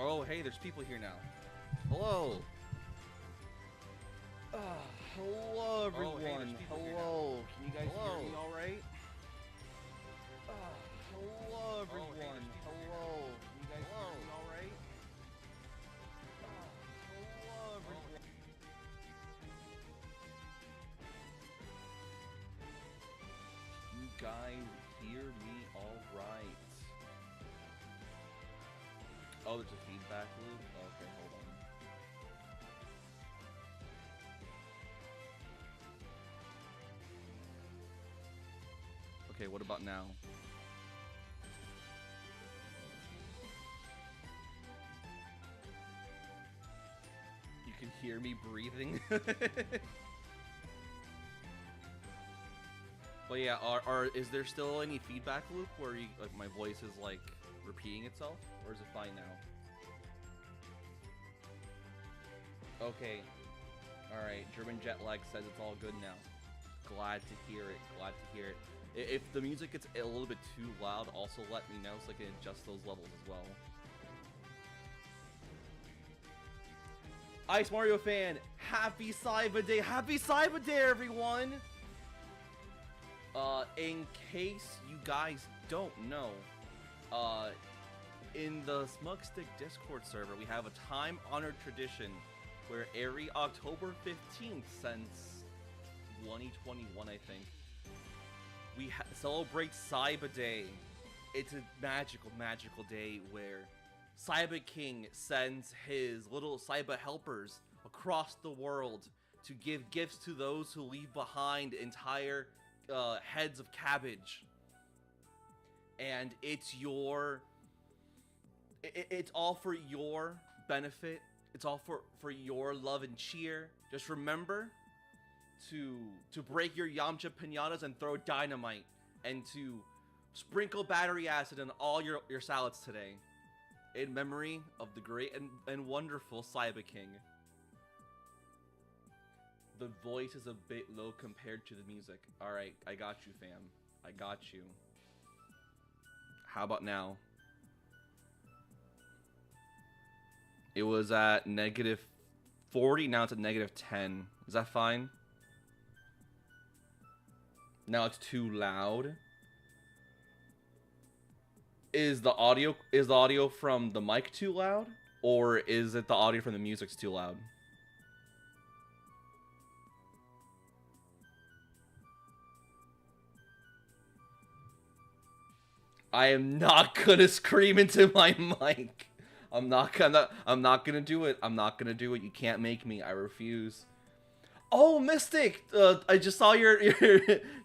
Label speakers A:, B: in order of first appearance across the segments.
A: Oh, hey, there's people here now. Hello. Hello, everyone.
B: Oh, hey, there's people here
A: Hello. Can you guys
B: Hello.
A: hear me all right? Hello, everyone.
B: hey, there's people here
A: Hello. Can you guys
B: Hello.
A: hear me all right? Hello, everyone. You guys hear me all right? Oh, there's a feedback loop? Okay, hold on. Okay, what about now? You can hear me breathing? But yeah, is there still any feedback loop where like my voice is like repeating itself, or is it fine now? Okay, all right. German jet lag says it's all good now. Glad to hear it. Glad to hear it. If the music gets a little bit too loud, also let me know so I can adjust those levels as well. Ice Mario fan, happy Saiba Day! Happy Saiba Day, everyone! In case you guys don't know, in the Smugstick Discord server, we have a time-honored tradition where every October 15th since 2021, I think, we celebrate Saiba Day. It's a magical, magical day where Saiba King sends his little Saiba helpers across the world to give gifts to those who leave behind entire heads of cabbage. And it's it's all for your benefit. It's all for your love and cheer. Just remember to break your Yamcha pinatas and throw dynamite, and to sprinkle battery acid on all your salads today, in memory of the great and wonderful Saiba King. The voice is a bit low compared to the music. Alright, I got you, fam. I got you. How about now? It was at -40, now it's at -10. Is that fine? Now it's too loud. Is the audio from the mic too loud? Or is it the audio from the music's too loud? I am not gonna scream into my mic. I'm not gonna do it. I'm not gonna do it. You can't make me. I refuse. Oh, Mystic! I just saw your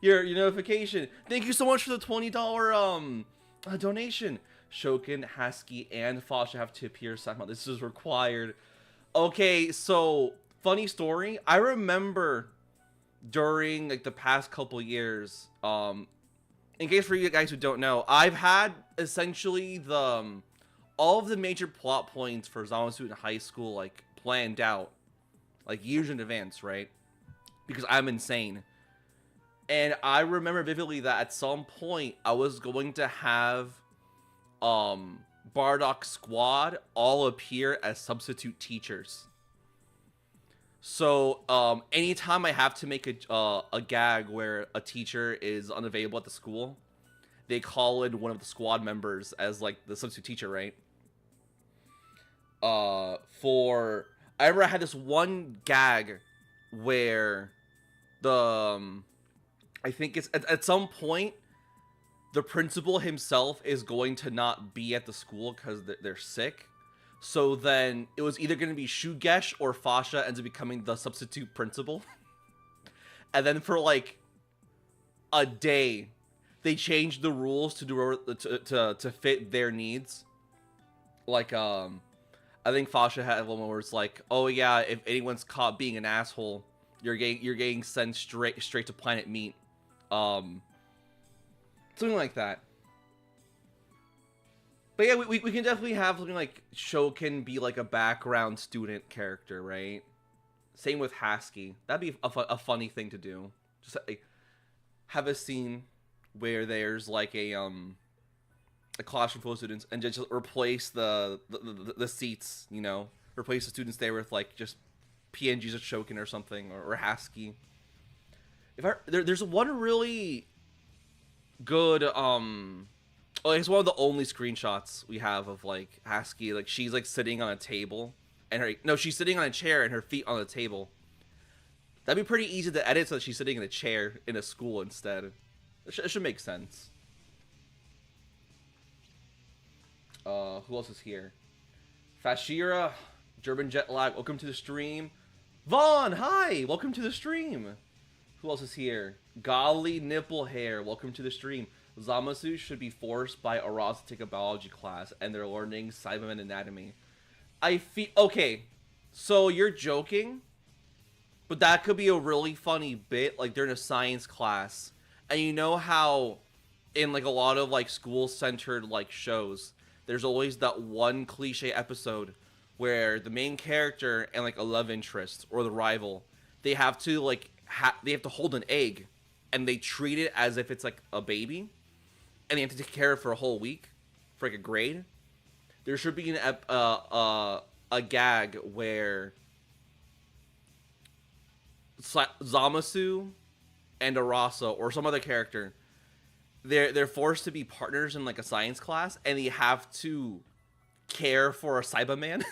A: your notification. Thank you so much for the $20 donation. Shokin, Husky, and Fosh have to appear somehow. This is required. Okay, so funny story. I remember during like the past couple years, in case for you guys who don't know, I've had essentially all of the major plot points for Zamasu in high school like planned out, like years in advance, right? Because I'm insane. And I remember vividly that at some point I was going to have Bardock's squad all appear as substitute teachers. So anytime I have to make a gag where a teacher is unavailable at the school, they call in one of the squad members as like the substitute teacher, right? I remember I had this one gag where I think it's at some point the principal himself is going to not be at the school because they're sick. So then it was either going to be Shugesh or Fasha ends up becoming the substitute principal. And then for like a day, they changed the rules to fit their needs. Like I think Fasha had one where it's like, oh yeah, if anyone's caught being an asshole, you're getting sent straight to Planet Meat. Something like that. But yeah, we can definitely have something like Shokin be like a background student character, right? Same with Husky. That'd be a funny thing to do. Just like, have a scene where there's like a a classroom full of students, and just replace the seats. You know, replace the students there with like just PNGs of Shokin or something, or Husky. There's one really good it's one of the only screenshots we have of like Husky. Like she's like sitting on a table, and she's sitting on a chair and her feet on the table. That'd be pretty easy to edit so that she's sitting in a chair in a school instead. It should make sense. Who else is here? Fashira, German jet lag, welcome to the stream. Vaughn, hi, welcome to the stream. Who else is here? Golly nipple hair, welcome to the stream. Zamasu should be forced by Araz to take a biology class, and they're learning Saiba anatomy. I feel okay. So you're joking, but that could be a really funny bit. Like they're in a science class, and you know how in like a lot of like school-centered like shows, there's always that one cliche episode where the main character and like a love interest or the rival, they have to like they have to hold an egg, and they treat it as if it's like a baby, and they have to take care of it for a whole week for like a grade. There should be a gag where Zamasu and Arasa or some other character, they're forced to be partners in like a science class, and they have to care for a Saiba man.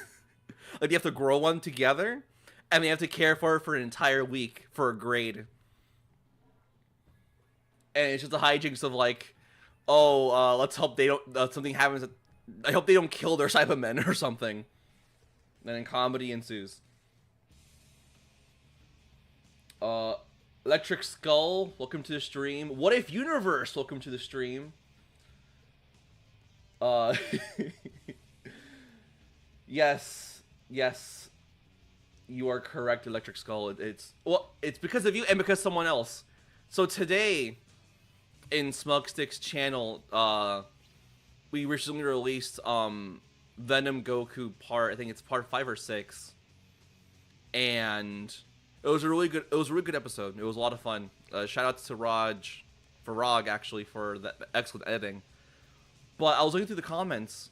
A: Like they have to grow one together, and they have to care for it for an entire week for a grade. And it's just the hijinks of like, let's hope they don't something happens. I hope they don't kill their Saiba men or something. And then comedy ensues. Electric Skull, welcome to the stream. What If Universe, welcome to the stream. Yes, you are correct, Electric Skull. It's because of you and because someone else. So today, in Smugstick's channel, we recently released Venom Goku I think it's part 5 or 6, and it was a really good episode. It was a lot of fun. Shout out to Rog actually for the excellent editing. But I was looking through the comments,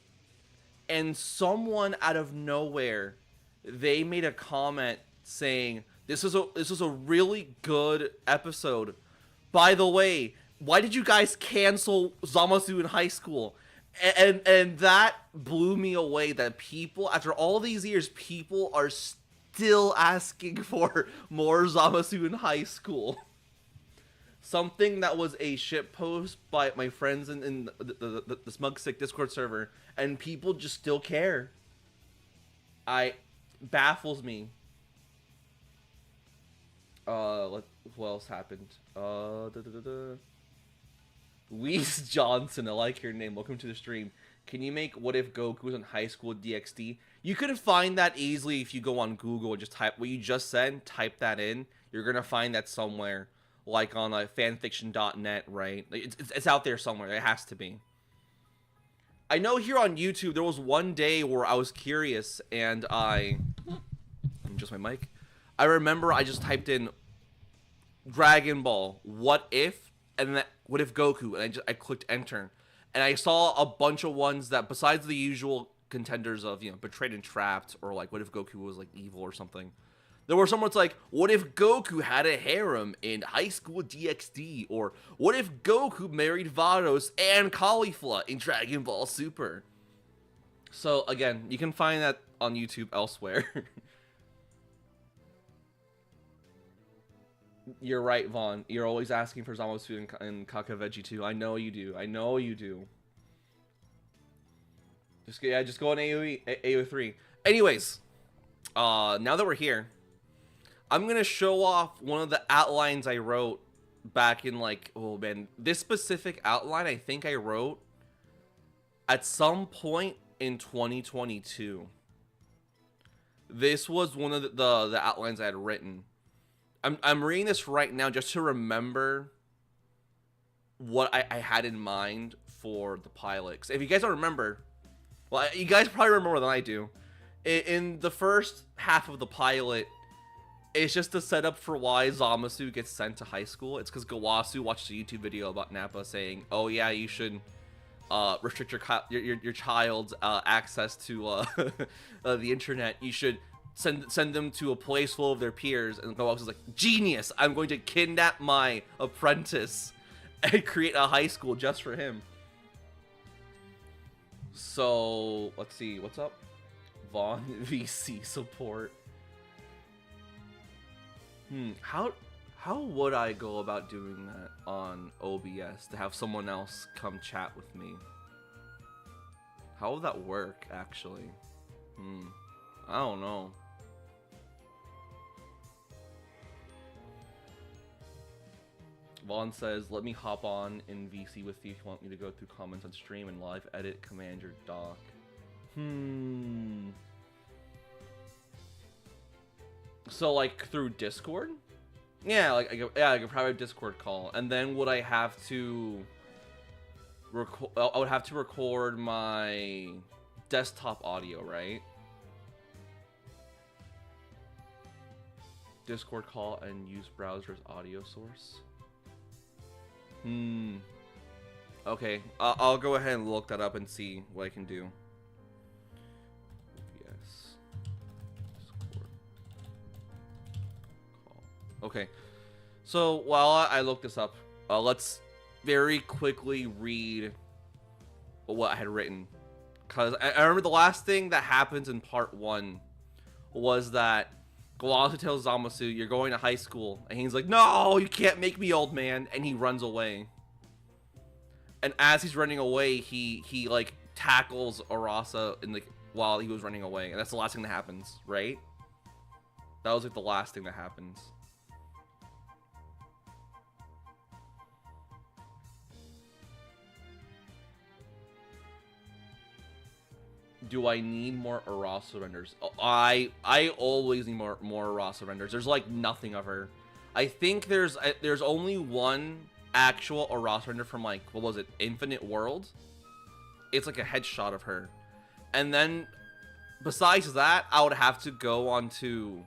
A: and someone out of nowhere, they made a comment saying this was a really good episode. By the way, why did you guys cancel Zamasu in high school? And that blew me away, that people, after all these years, people are still asking for more Zamasu in high school. Something that was a shitpost by my friends in the Smugstick Discord server, and people just still care. Baffles me. What else happened? Weiss Johnson, I like your name. Welcome to the stream. Can you make What If Goku was in high school DxD? You could find that easily if you go on Google and just type what you just said, type that in. You're gonna find that somewhere, like on fanfiction.net, right? It's out there somewhere. It has to be. I know here on YouTube there was one day where I was curious and just my mic. I remember I just typed in Dragon Ball What If, and then What If Goku, and I clicked enter, and I saw a bunch of ones that, besides the usual contenders of, Betrayed and Trapped, or like What If Goku was like evil or something, there were some where it's like, what if Goku had a harem in high school DxD, or what if Goku married Vados and Caulifla in Dragon Ball Super? So again, you can find that on YouTube elsewhere. You're right, Vaughn. You're always asking for Zamasu and Kakaveji too. I know you do. I know you do. Just go on AO3. Anyways, now that we're here, I'm gonna show off one of the outlines I wrote back in this specific outline I think I wrote at some point in 2022. This was one of the outlines I had written. I'm reading this right now just to remember what I had in mind for the pilot. 'Cause if you guys don't remember, well, you guys probably remember more than I do. In the first half of the pilot, it's just a setup for why Zamasu gets sent to high school. It's because Gawasu watched a YouTube video about Nappa saying, oh yeah, you should restrict your child's access to the internet. You should send them to a place full of their peers. And Gowasu is like, genius! I'm going to kidnap my apprentice and create a high school just for him. So let's see, what's up? Vaughn VC support. How would I go about doing that on OBS to have someone else come chat with me? How would that work, actually? I don't know. Vaughn says, let me hop on in VC with you if you want me to go through comments on stream and live edit command your doc. So, like, through Discord? Yeah, like a private Discord call, and then would I have to record? I would have to record my desktop audio, right? Discord call and use browser's audio source. Okay, I'll go ahead and look that up and see what I can do. Okay, so while I look this up, let's very quickly read what I had written. Because I remember the last thing that happens in part 1 was that Gowasu tells Zamasu, you're going to high school. And he's like, no, you can't make me, old man. And he runs away. And as he's running away, he like tackles Arasa while he was running away. And that's the last thing that happens, right? That was like the last thing that happens. Do I need more Arasa renders? I always need more Arasa renders. There's like nothing of her. I think there's only one actual Arasa render from like, what was it, Infinite World? It's like a headshot of her. And then besides that, I would have to go onto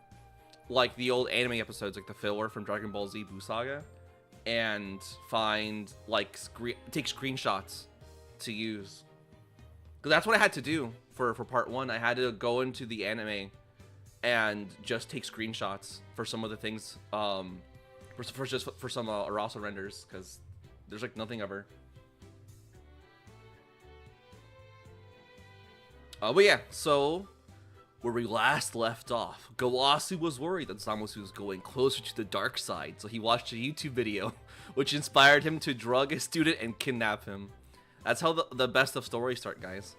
A: like the old anime episodes, like the filler from Dragon Ball Z Buu Saga, and find like take screenshots to use. Because that's what I had to do for part 1. I had to go into the anime and just take screenshots for some of the things, for some Arasa renders, because there's like nothing of her. But yeah, so where we last left off, Gowasu was worried that Zamasu was going closer to the dark side, so he watched a YouTube video which inspired him to drug a student and kidnap him. That's how the best of stories start, guys.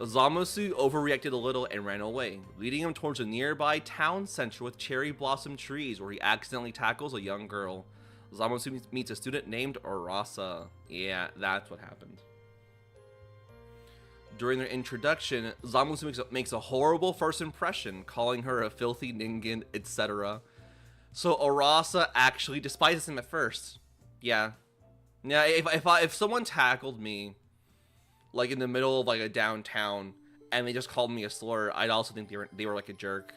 A: Zamasu overreacted a little and ran away, leading him towards a nearby town center with cherry blossom trees, where he accidentally tackles a young girl. Zamasu meets a student named Arasa. Yeah, that's what happened. During their introduction, Zamasu makes a horrible first impression, calling her a filthy ningen, etc. So Arasa actually despises him at first. Yeah. Yeah, if someone tackled me, like in the middle of like a downtown, and they just called me a slur, I'd also think they were like a jerk.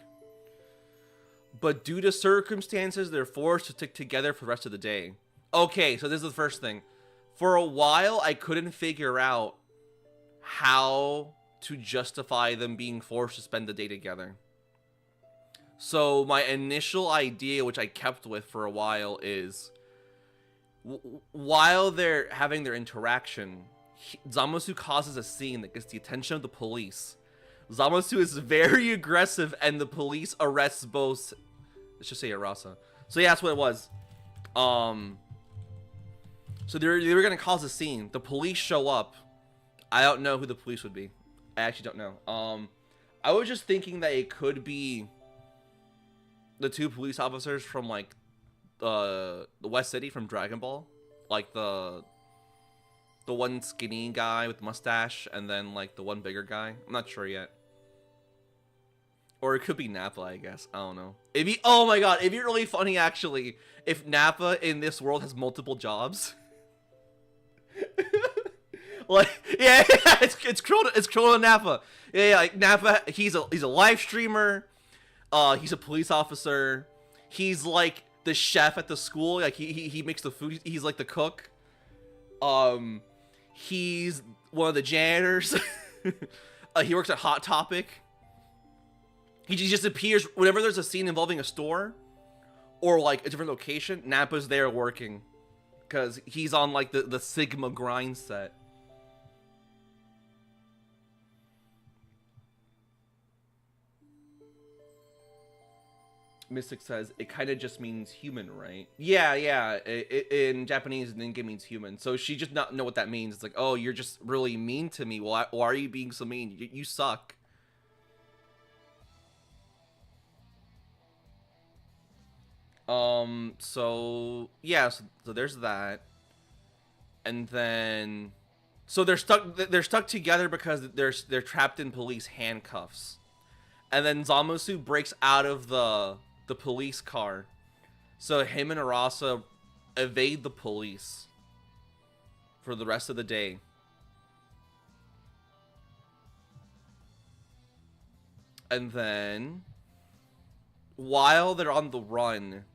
A: But due to circumstances, they're forced to stick together for the rest of the day. Okay, so this is the first thing. For a while, I couldn't figure out how to justify them being forced to spend the day together. So my initial idea, which I kept with for a while, is while they're having their interaction, Zamasu causes a scene that gets the attention of the police. Zamasu is very aggressive, and the police arrests both. Let's just say Arasa. So yeah, that's what it was. So they were gonna cause a scene. The police show up. I don't know who the police would be. I actually don't know. I was just thinking that it could be the two police officers from like the West City from Dragon Ball, like the one skinny guy with the mustache, and then like the one bigger guy. I'm not sure yet. Or it could be Nappa, I guess. I don't know. It'd be, oh my god, it'd be really funny actually if Nappa in this world has multiple jobs. Like, yeah, it's Krillin and Nappa. Yeah, like Nappa, he's a live streamer. He's a police officer. He's like the chef at the school. Like he makes the food. He's like the cook. He's one of the janitors. He works at Hot Topic. He just appears whenever there's a scene involving a store or like a different location. Nappa's there working because he's on like the Sigma grind set. Mystic says it kind of just means human, right? Yeah. In Japanese, ninja means human. So she just not know what that means. It's like, oh, you're just really mean to me. Why are you being so mean? You suck. So yeah, so there's that, and then so they're stuck together because they're trapped in police handcuffs, and then Zamasu breaks out of the police car, so him and Arasa evade the police for the rest of the day. And then while they're on the run,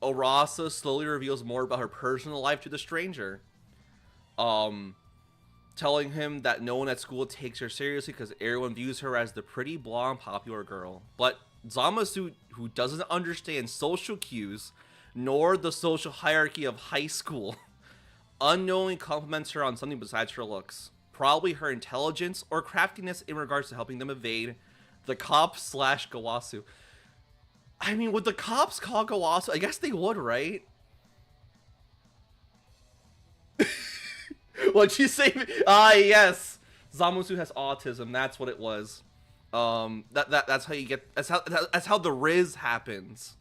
A: Arasa slowly reveals more about her personal life to the stranger. Telling him that no one at school takes her seriously because everyone views her as the pretty, blonde, popular girl. But Zamasu, who doesn't understand social cues, nor the social hierarchy of high school, unknowingly compliments her on something besides her looks. Probably her intelligence or craftiness in regards to helping them evade the cops / Gawasu. I mean, would the cops call Gawasu? I guess they would, right? What'd you say? Yes. Zamasu has autism. That's what it was. That's how you get. That's how the Riz happens.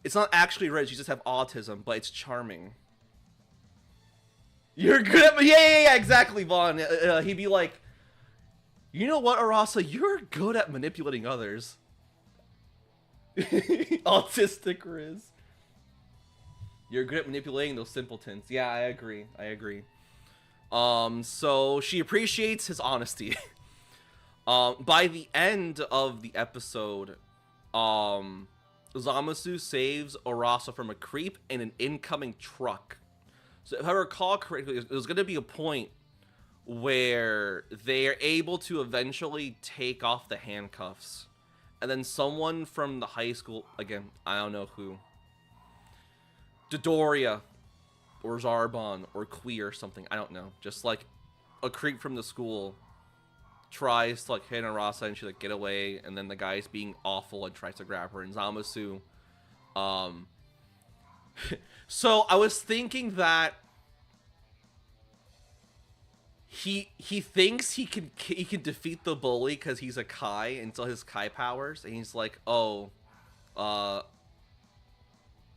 A: It's not actually Riz. You just have autism, but it's charming. You're good at. Yeah. Exactly, Vaughn. He'd be like, you know what, Arasa? You're good at manipulating others. Autistic Riz. You're good at manipulating those simpletons. Yeah, I agree. So she appreciates his honesty. By the end of the episode, Zamasu saves Arasa from a creep in an incoming truck. So if I recall correctly, there's going to be a point where they are able to eventually take off the handcuffs. And then someone from the high school, again, I don't know who, Dodoria or Zarbon or Queer or something, I don't know, just like a creep from the school tries to like hit Arasa and she like get away, and then the guy's being awful and tries to grab her, and Zamasu so I was thinking that he thinks he can defeat the bully because he's a Kai until his Kai powers, and he's like, oh,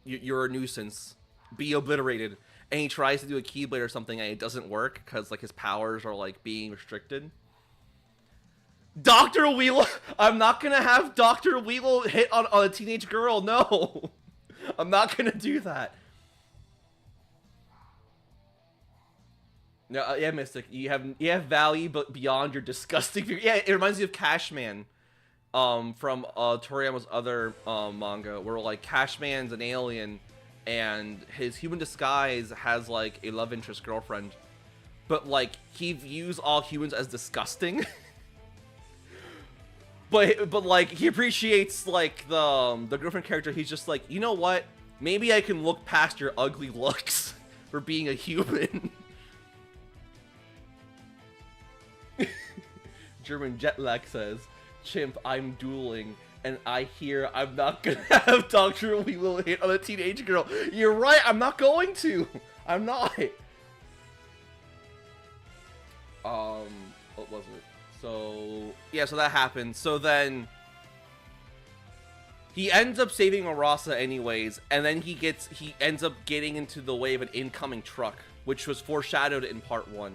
A: you're a nuisance, be obliterated. And he tries to do a Keyblade or something, and it doesn't work because like his powers are like being restricted. Dr. Wheelo, I'm not gonna have Dr. Wheelo hit on a teenage girl. No, I'm not gonna do that. No, yeah, Mystic, you have value, but beyond your disgusting figure. Yeah, it reminds me of Cashman, from Toriyama's other manga, where like Cashman's an alien, and his human disguise has like a love interest girlfriend, but like he views all humans as disgusting. but like he appreciates like the girlfriend character. He's just like, you know what? Maybe I can look past your ugly looks for being a human. German Jetlag says, Chimp, I'm dueling, and I hear I'm not gonna have Dr. Wheelo hit on a teenage girl. You're right, I'm not going to. I'm not. What was it? So, yeah, so that happened. So then he ends up saving Arasa anyways, and then he ends up getting into the way of an incoming truck, which was foreshadowed in part 1.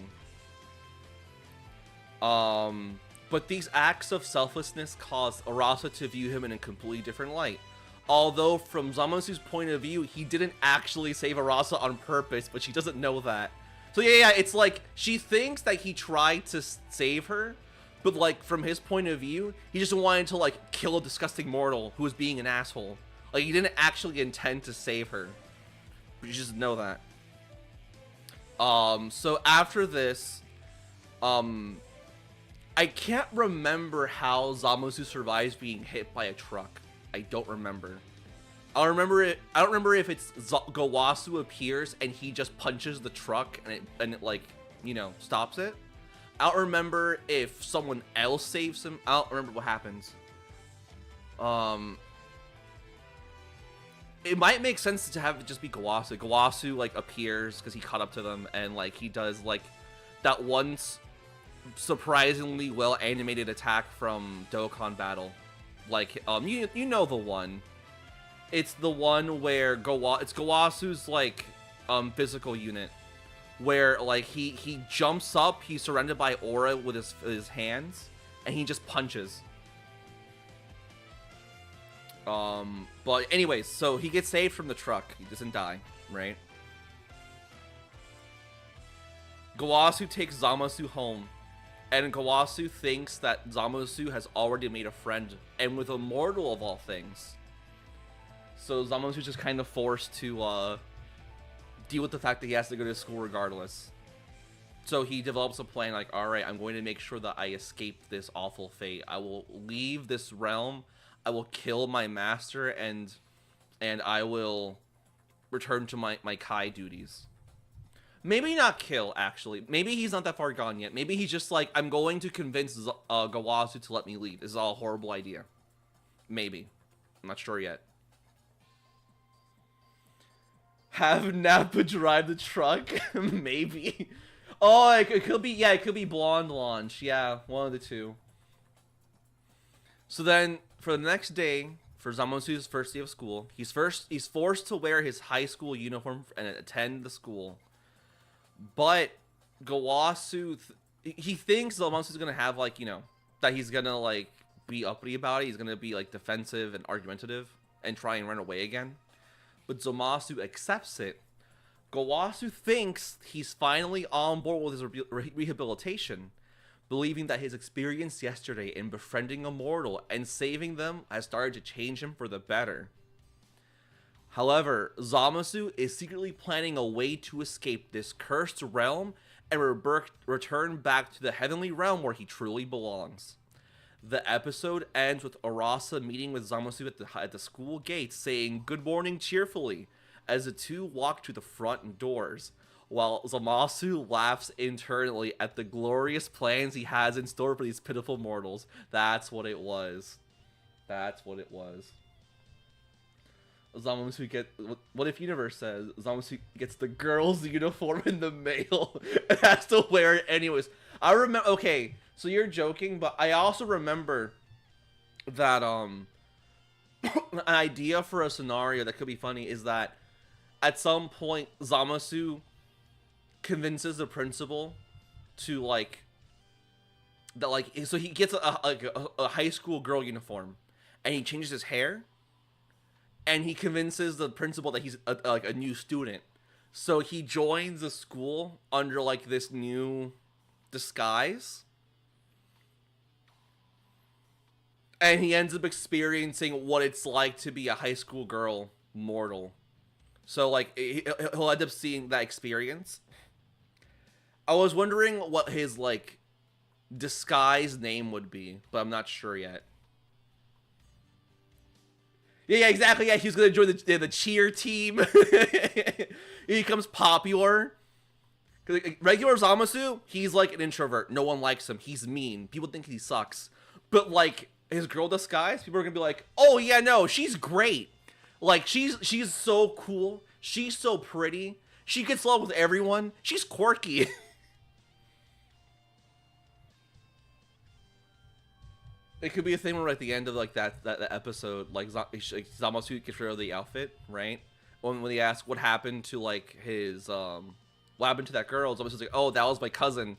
A: But these acts of selflessness caused Arasa to view him in a completely different light. Although, from Zamasu's point of view, he didn't actually save Arasa on purpose, but she doesn't know that. So yeah, it's like, she thinks that he tried to save her, but like, from his point of view, he just wanted to like, kill a disgusting mortal who was being an asshole. Like, he didn't actually intend to save her. But you just know that. So after this, um, I can't remember how Zamasu survives being hit by a truck. I don't remember. I don't remember if it's Gawasu appears and he just punches the truck and it like, you know, stops it. I don't remember if someone else saves him. I don't remember what happens. It might make sense to have it just be Gawasu. Gawasu like appears because he caught up to them and like he does like that once surprisingly well animated attack from Dokkan Battle. Like you know the one. It's the one where it's Gawasu's like physical unit where like he jumps up, he's surrounded by aura with his hands and he just punches. But anyways, so he gets saved from the truck. He doesn't die, right? Gawasu takes Zamasu home, and Gawasu thinks that Zamasu has already made a friend, and with a mortal of all things. So Zamasu's just kind of forced to deal with the fact that he has to go to school regardless. So he develops a plan like, alright, I'm going to make sure that I escape this awful fate. I will leave this realm. I will kill my master and I will return to my Kai duties. Maybe not kill, actually. Maybe he's not that far gone yet. Maybe he's just like, I'm going to convince Gawasu to let me leave. This is all a horrible idea. Maybe. I'm not sure yet. Have Nappa drive the truck? Maybe. Oh, it could be, yeah, it could be Blonde Launch. Yeah, one of the two. So then, for the next day, for Zamasu's first day of school, he's forced to wear his high school uniform and attend the school. But Gawasu, he thinks Zamasu's gonna have like, you know, that he's gonna like be uppity about it. He's gonna be like defensive and argumentative and try and run away again. But Zamasu accepts it. Gawasu thinks he's finally on board with his rehabilitation, believing that his experience yesterday in befriending a mortal and saving them has started to change him for the better. However, Zamasu is secretly planning a way to escape this cursed realm and return back to the heavenly realm where he truly belongs. The episode ends with Arasa meeting with Zamasu at the school gates, saying good morning cheerfully as the two walk to the front doors, while Zamasu laughs internally at the glorious plans he has in store for these pitiful mortals. That's what it was. That's what it was. Zamasu what if Universe says Zamasu gets the girl's uniform in the mail and has to wear it anyways? I remember, okay, so you're joking, but I also remember that an idea for a scenario that could be funny is that at some point Zamasu convinces the principal to so he gets a high school girl uniform and he changes his hair and he convinces the principal that he's a new student, so he joins the school under like this new disguise and he ends up experiencing what it's like to be a high school girl mortal. So like he'll end up seeing that experience. I was wondering what his like disguise name would be, but I'm not sure yet. Yeah, exactly. Yeah, he's gonna join the cheer team. He becomes popular. Cause like, regular Zamasu, he's like an introvert. No one likes him. He's mean. People think he sucks. But like his girl disguise, people are gonna be like, "Oh yeah, no, she's great. Like she's so cool. She's so pretty. She gets along with everyone. She's quirky." It could be a thing where at the end of like that episode, like Zamasu gets rid of the outfit, right? When they ask what happened to like his what happened to that girl, Zamasu's like, "Oh, that was my cousin.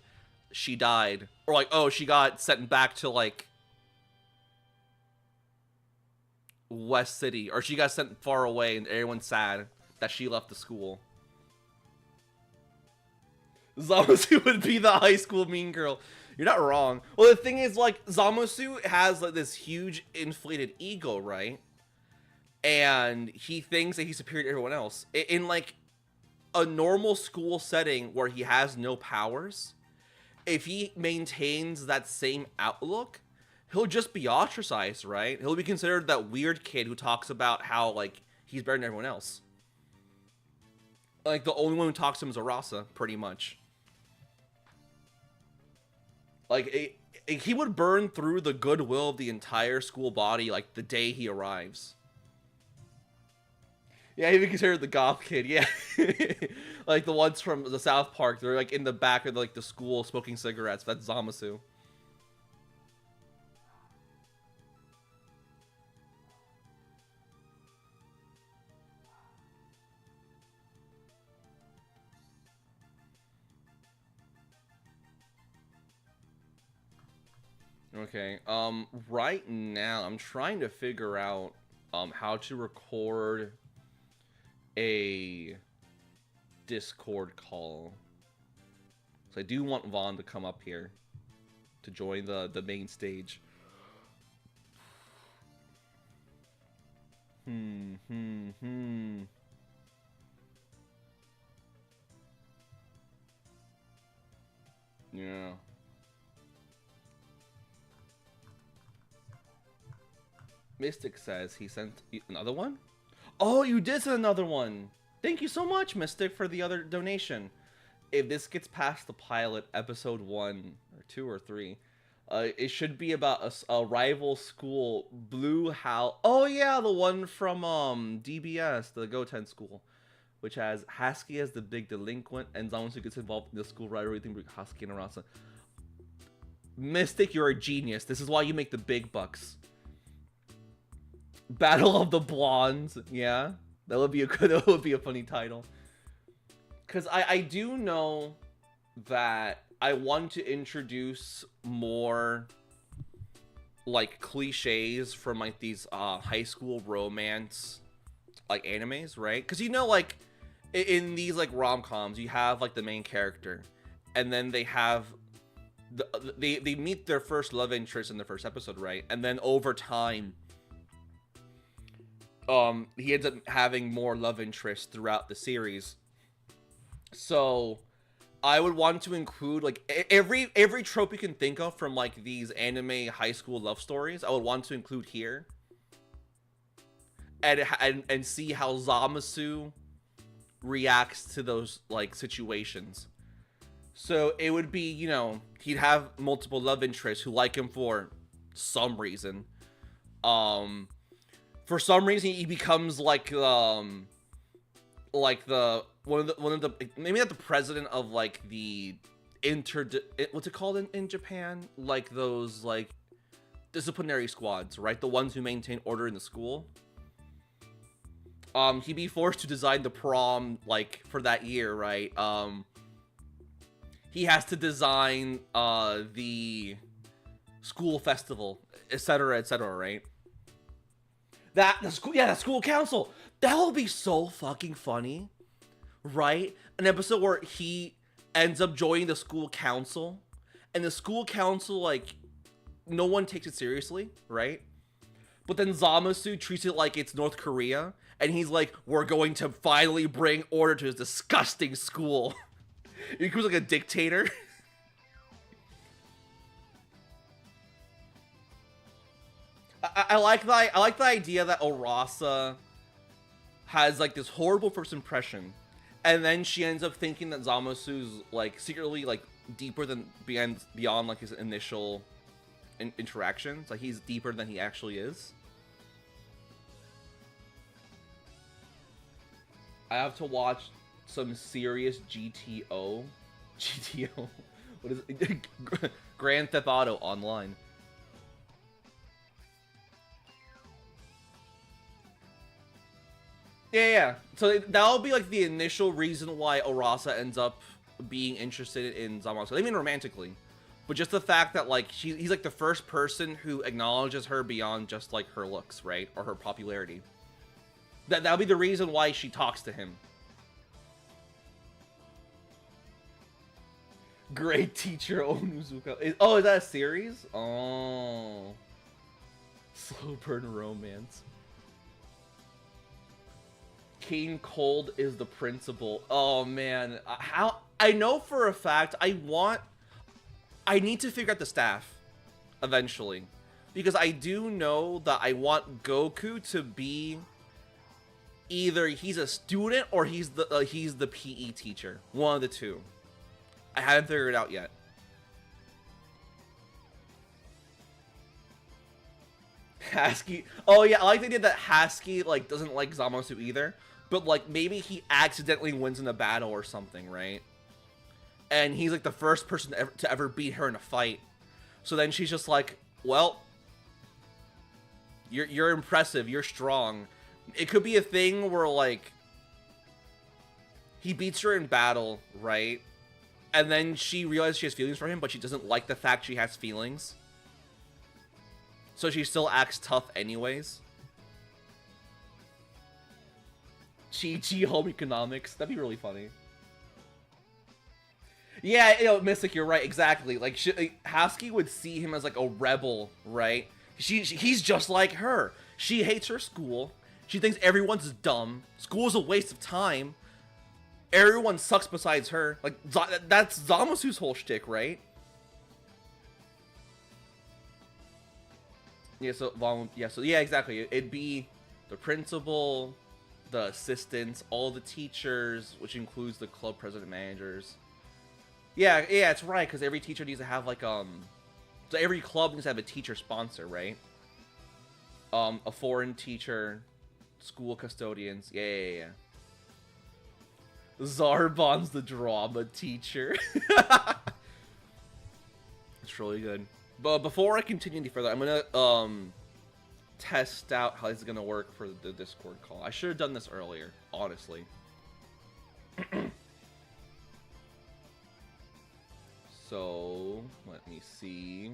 A: She died," or like, "Oh, she got sent back to like West City, or she got sent far away, and everyone's sad that she left the school." Zamasu would be the high school mean girl. You're not wrong. Well, the thing is, like, Zamasu has like this huge inflated ego, right? And he thinks that he's superior to everyone else. In like, a normal school setting where he has no powers, if he maintains that same outlook, he'll just be ostracized, right? He'll be considered that weird kid who talks about how, like, he's better than everyone else. Like, the only one who talks to him is Arasa, pretty much. Like, he would burn through the goodwill of the entire school body, like, the day he arrives. Yeah, he'd be considered the goth kid, yeah. Like, the ones from the South Park, they're, like, in the back of, like, the school smoking cigarettes. That's Zamasu. Okay, right now, I'm trying to figure out, how to record a Discord call. So I do want Vaughn to come up here to join the main stage. Yeah. Mystic says he sent another one? Oh, you did send another one! Thank you so much, Mystic, for the other donation. If this gets past the pilot, episode 1, or 2, or 3, it should be about a rival school, Blue Howl. Oh yeah, the one from DBS, the Goten school, which has Husky as the big delinquent, and Zamasu gets involved in the school rivalry between Husky and Arasa. Mystic, you're a genius. This is why you make the big bucks. Battle of the Blondes, yeah, that would be a funny title. Because I do know that I want to introduce more, like, cliches from, like, these high school romance, like, animes, right? Because, you know, like, in these, like, rom-coms, you have, like, the main character, and then they have they meet their first love interest in the first episode, right? And then over time, he ends up having more love interests throughout the series. So I would want to include, like, every trope you can think of from, like, these anime high school love stories, I would want to include here. And see how Zamasu reacts to those, like, situations. So it would be, you know, he'd have multiple love interests who like him for some reason. For some reason, he becomes like the one of the maybe not the president of, like, the what's it called in Japan? Like, those, like, disciplinary squads, right? The ones who maintain order in the school. He'd be forced to design the prom, like, for that year, right? He has to design the school festival, etc., right? The school council. That will be so fucking funny, right? An episode where he ends up joining the school council, and the school council, like, no one takes it seriously, right? But then Zamasu treats it like it's North Korea, and he's like, we're going to finally bring order to this disgusting school. He becomes like a dictator. I like the idea that Arasa has, like, this horrible first impression, and then she ends up thinking that Zamasu's, like, secretly, like, deeper than beyond like, his initial interactions. Like, he's deeper than he actually is. I have to watch some serious GTO. What is it? Grand Theft Auto Online. Yeah. So that'll be, like, the initial reason why Arasa ends up being interested in Zamasu. I mean, romantically, but just the fact that, like, he's like the first person who acknowledges her beyond just, like, her looks, right, or her popularity. That'll be the reason why she talks to him. Great teacher Onuzuka. Oh, is that a series? Oh, slow burn romance. King Cold is the principal. Oh man, how I know for a fact I need to figure out the staff eventually, because I do know that I want Goku to be either he's a student or he's the PE teacher, one of the two. I haven't figured it out yet. Husky. Oh yeah, I like the idea that Husky like doesn't like Zamasu either, but like maybe he accidentally wins in a battle or something, right? And he's like the first person to ever beat her in a fight. So then she's just like, well, you're impressive, you're strong. It could be a thing where like he beats her in battle, right? And then she realizes she has feelings for him, but she doesn't like the fact she has feelings. So she still acts tough anyways. Chi home economics. That'd be really funny. Yeah, you know, Mystic, you're right. Exactly. Like, Husky would see him as like a rebel, right? He's just like her. She hates her school. She thinks everyone's dumb. School's a waste of time. Everyone sucks besides her. Like, that's Zamasu's whole shtick, right? Yeah, yeah, exactly. It'd be the principal, the assistants, all the teachers, which includes the club president managers. Yeah, it's right, because every teacher needs to have, like, so every club needs to have a teacher sponsor, right? A foreign teacher, school custodians, yeah. Zarbon's the drama teacher. It's really good. But before I continue any further, I'm gonna test out how this is gonna work for the Discord call. I should have done this earlier, honestly. So let me see.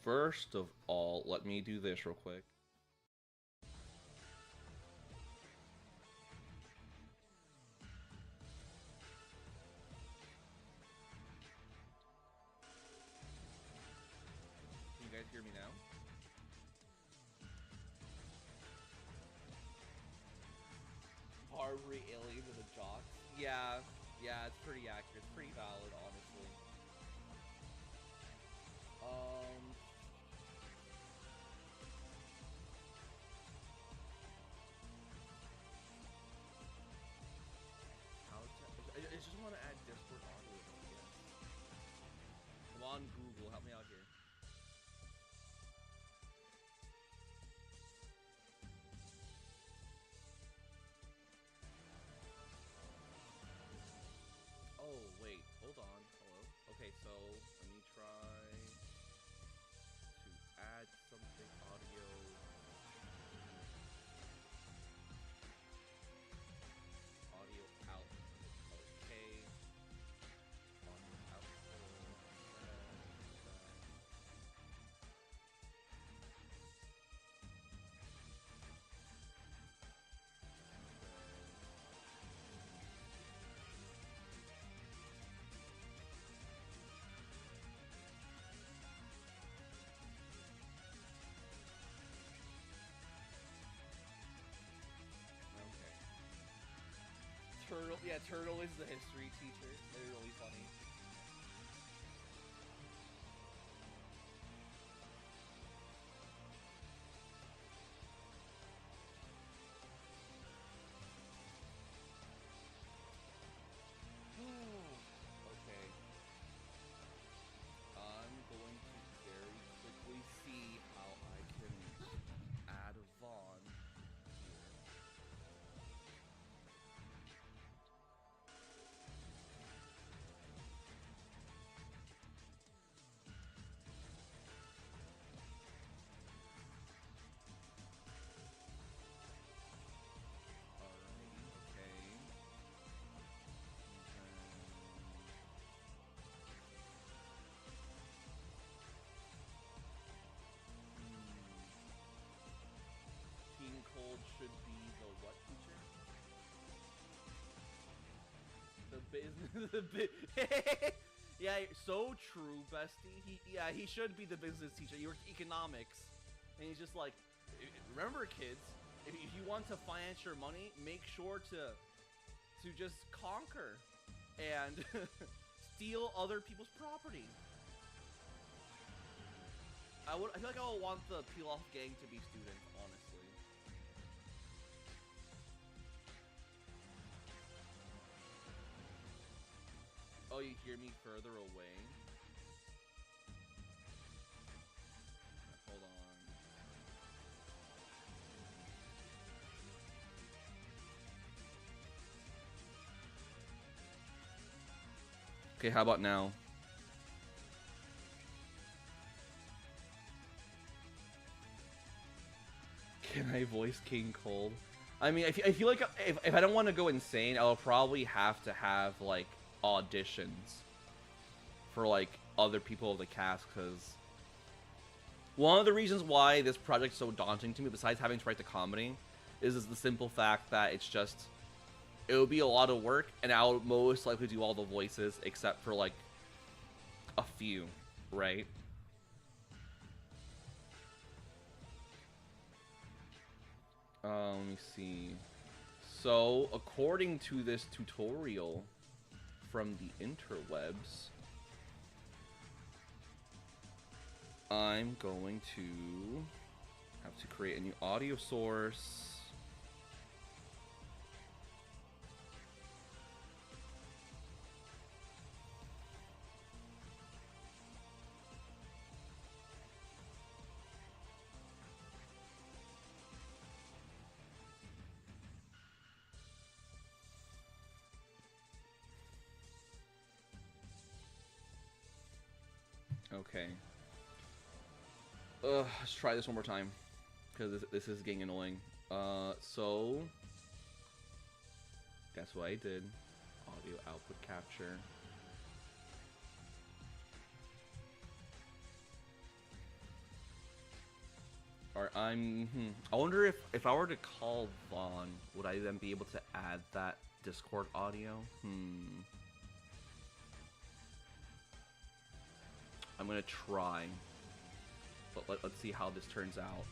A: First of all, let me do this real quick. Can you guys hear me now? Barbary alien with a jock. Yeah, it's pretty accurate. It's pretty valid, honestly. I just want to add Discord audio. Yes. Come on, Google, help me out here. Oh, wait, hold on. Hello? Okay, so let me try to add something audio. Audio out. Okay. Audio out. Turtle, yeah, Turtle is the history teacher. They're really funny. Okay. I'm going to very quickly see how I can add Vaughn. King Cold should be the what teacher? The business, Yeah, so true, bestie. He should be the business teacher. He works economics, and he's just like, remember, kids, if you want to finance your money, make sure to just conquer and steal other people's property. I feel like I would want the peel off gang to be students, honestly. Oh, you hear me further away? Hold on. Okay, how about now? Can I voice King Cold? I mean, I feel like if I don't want to go insane, I'll probably have to have, like, auditions for, like, other people of the cast, because one of the reasons why this project's so daunting to me, besides having to write the comedy, is the simple fact that it's just, it would be a lot of work, and I'll most likely do all the voices, except for, like, a few, right? Let me see. So, according to this tutorial from the interwebs, I'm going to have to create a new audio source. Okay. Let's try this one more time, because this is getting annoying. So guess what I did? Audio output capture. Alright, I wonder if I were to call Vaughn, would I then be able to add that Discord audio? I'm gonna try. But let's see how this turns out.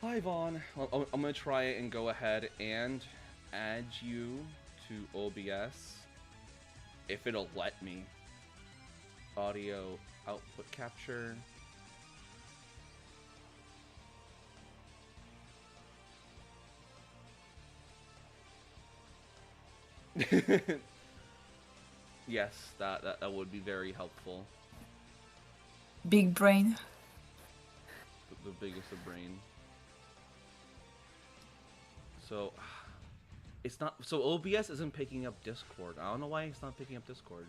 A: Hi, Vaughn. I'm gonna try and go ahead and add you to OBS. If it'll let me. Audio output capture. Yes, that would be very helpful.
B: Big brain.
A: The biggest of brain. So it's not. So OBS isn't picking up Discord. I don't know why it's not picking up Discord.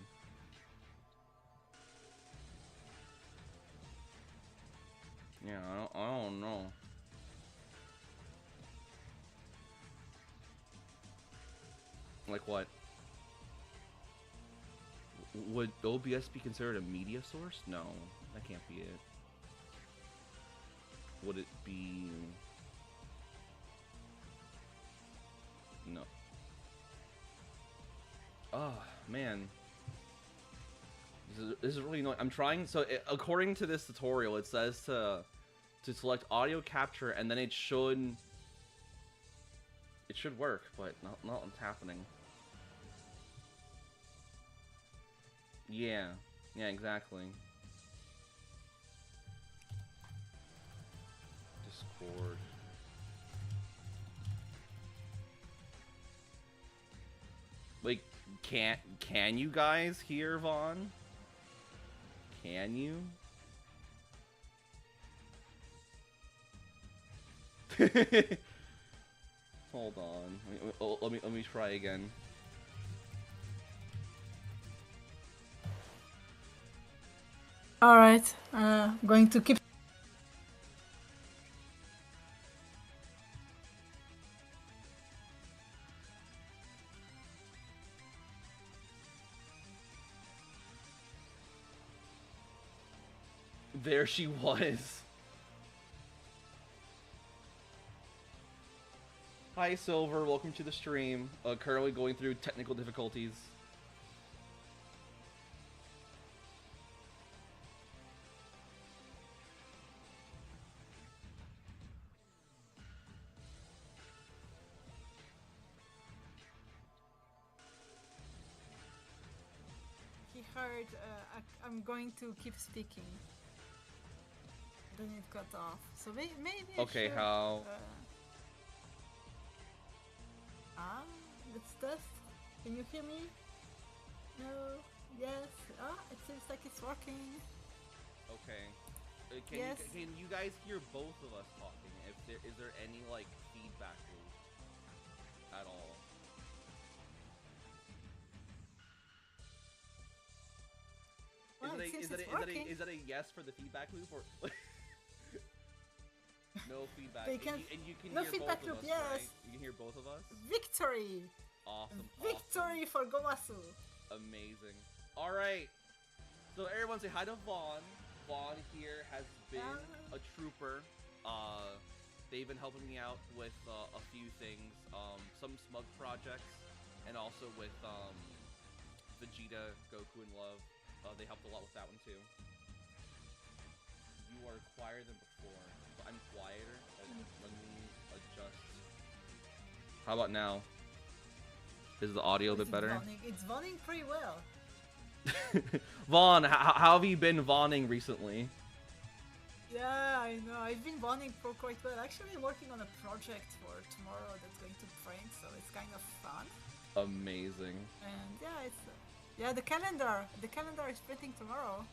A: Yeah, I don't know. Like what? Would OBS be considered a media source? No, that can't be it. Would it be... No. Oh, man. This is really annoying. I'm trying... So, according to this tutorial, it says to select audio capture, and then it should... It should work, but not what's happening. Yeah. Yeah, exactly. Discord. Like, can you guys hear Vaughn? Can you? Hold on. Let me try again.
B: All right. Going to keep.
A: There she was. Hi, Silver. Welcome to the stream. Currently going through technical difficulties.
B: He heard I'm going to keep speaking. Then it cut off. So maybe.
A: Okay,
B: I should,
A: how?
B: Let's test. Can you hear me? No. Yes. It seems like it's working.
A: Okay.
B: Yes.
A: Can you guys hear both of us talking? Is there any like feedback loop at all?
B: Well,
A: Is that a yes for the feedback loop or no feedback? And you can
B: no
A: hear
B: feedback
A: both
B: loop.
A: of us,
B: Yes.
A: right? You can hear both of us.
B: Victory.
A: Awesome.
B: Victory for Gomasu.
A: Amazing. All right. So everyone say hi to Vaughn. Vaughn here has been a trooper. They've been helping me out with a few things, some smug projects, and also with Vegeta, Goku, and Love. They helped a lot with that one too. You are quieter than before. So I'm quieter. Let me adjust. How about now? Is the audio a bit better?
B: It's Vaughning pretty well.
A: Vaughn, how have you been Vaughning recently?
B: Yeah, I know. I've been Vaughning for quite well. Actually, I'm working on a project for tomorrow that's going to print, so it's kind of fun.
A: Amazing.
B: And yeah, the calendar is printing tomorrow.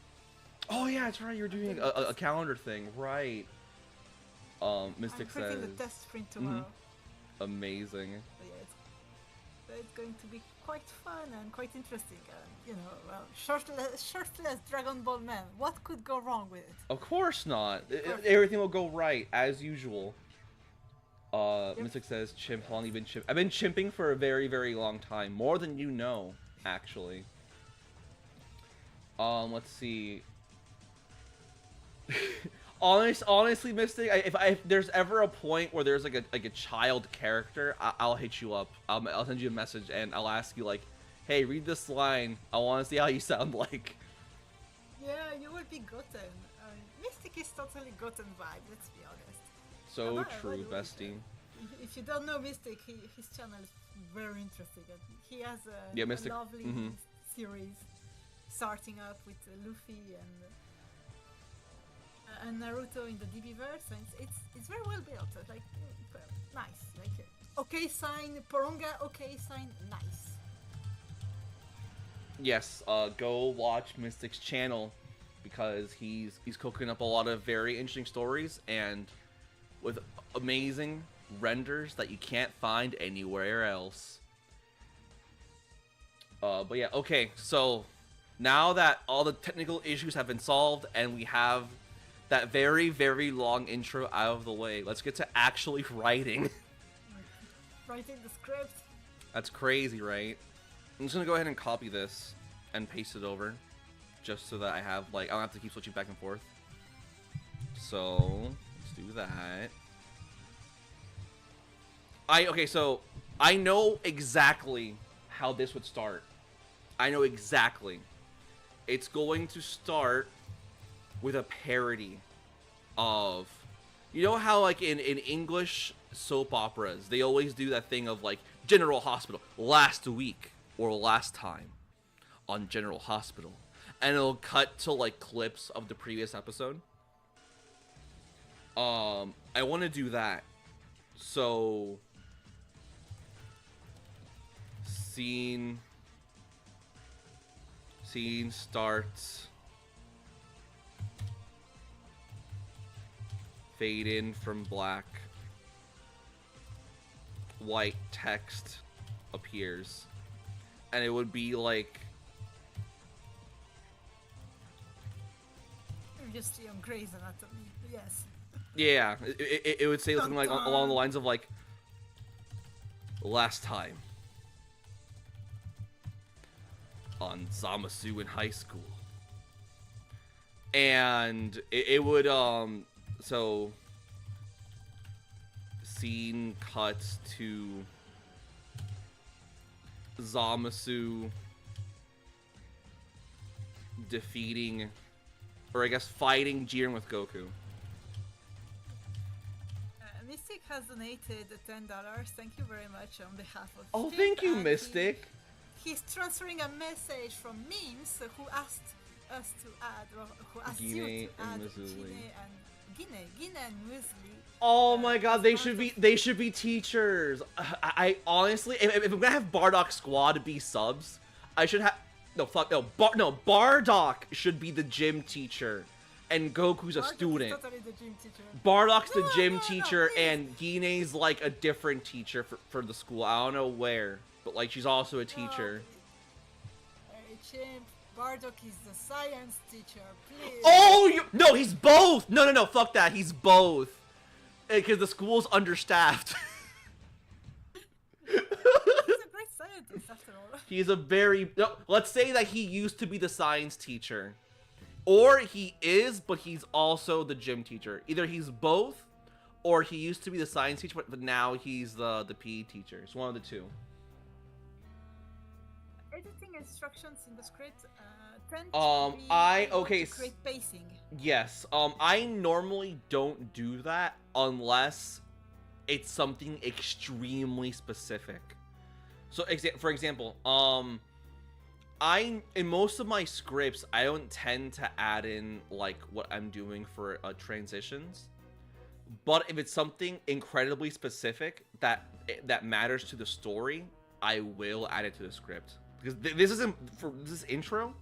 A: Oh yeah, that's right. You're doing a calendar thing, right? Mystic
B: I'm printing
A: says.
B: the test print tomorrow.
A: Amazing.
B: So yeah, it's going to be quite fun and quite interesting. Well, shirtless Dragon Ball Man. What could go wrong with it?
A: Of course not. Everything will go right as usual. Mystic says, "Chimp, how long you been chimp? I've been chimping for a very, very long time, more than you know, actually." Let's see. Honestly, Mystic, if there's ever a point where there's like a child character, I'll hit you up. I'll send you a message and I'll ask you like, "Hey, read this line. I want to see how you sound like."
B: Yeah, you will be Goten. Mystic is totally Goten vibe. Let's be honest.
A: So true, bestie.
B: If you don't know Mystic, his channel is very interesting. He has a
A: Mystic.
B: lovely series, starting up with Luffy and Naruto in the DB-verse, and it's very well built. Like nice. Like okay sign, Poronga. Okay sign, nice.
A: Yes, go watch Mystic's channel because he's cooking up a lot of very interesting stories and with amazing renders that you can't find anywhere else. But yeah, okay, so now that all the technical issues have been solved and we have that very, very long intro out of the way, let's get to actually writing.
B: Writing the script.
A: That's crazy, right? I'm just gonna go ahead and copy this and paste it over just so that I have, like, I don't have to keep switching back and forth. So, let's do that. Okay, so I know exactly how this would start. I know exactly. It's going to start with a parody of, you know how like in English soap operas, they always do that thing of like General Hospital, last week or last time on General Hospital. And it'll cut to like clips of the previous episode. I want to do that. So scene starts, fade in from black, white text appears, and it would be like,
B: You're just on Grey's Anatomy, yes.
A: yeah, it would say something like along the lines of like, last time on Zamasu in high school. And it would, so scene cuts to Zamasu defeating, or I guess fighting Jiren with Goku.
B: Mystic has donated $10. Thank you very much on behalf of.
A: Oh,
B: Chip,
A: thank you,
B: and
A: Mystic.
B: He's transferring a message from Memes, who asked us to add, or who asked you
A: Gine
B: to add
A: and Muzuli.
B: Gine and Muesli.
A: Oh my god, they should be teachers. I honestly, if I'm gonna have Bardock Squad be subs, I should have Bardock should be the gym teacher, and Goku's a student.
B: Totally the gym teacher.
A: Bardock's the gym teacher,
B: please.
A: and Gine's like a different teacher for the school. I don't know where, but like she's also a teacher.
B: Hey, Chimp, Bardock is the science teacher, please.
A: Oh, no, he's both. No, fuck that. He's both. Because the school's understaffed.
B: He's a great scientist, after all.
A: He's a very... No, let's say that he used to be the science teacher. Or he is, but he's also the gym teacher. Either he's both, or he used to be the science teacher, but now he's the PE teacher. It's one of the two.
B: Editing instructions in the script tend
A: to
B: to create pacing.
A: Yes. I normally don't do that unless it's something extremely specific. So, for example, in most of my scripts, I don't tend to add in like what I'm doing for transitions. But if it's something incredibly specific that matters to the story, I will add it to the script. Because this isn't for this intro.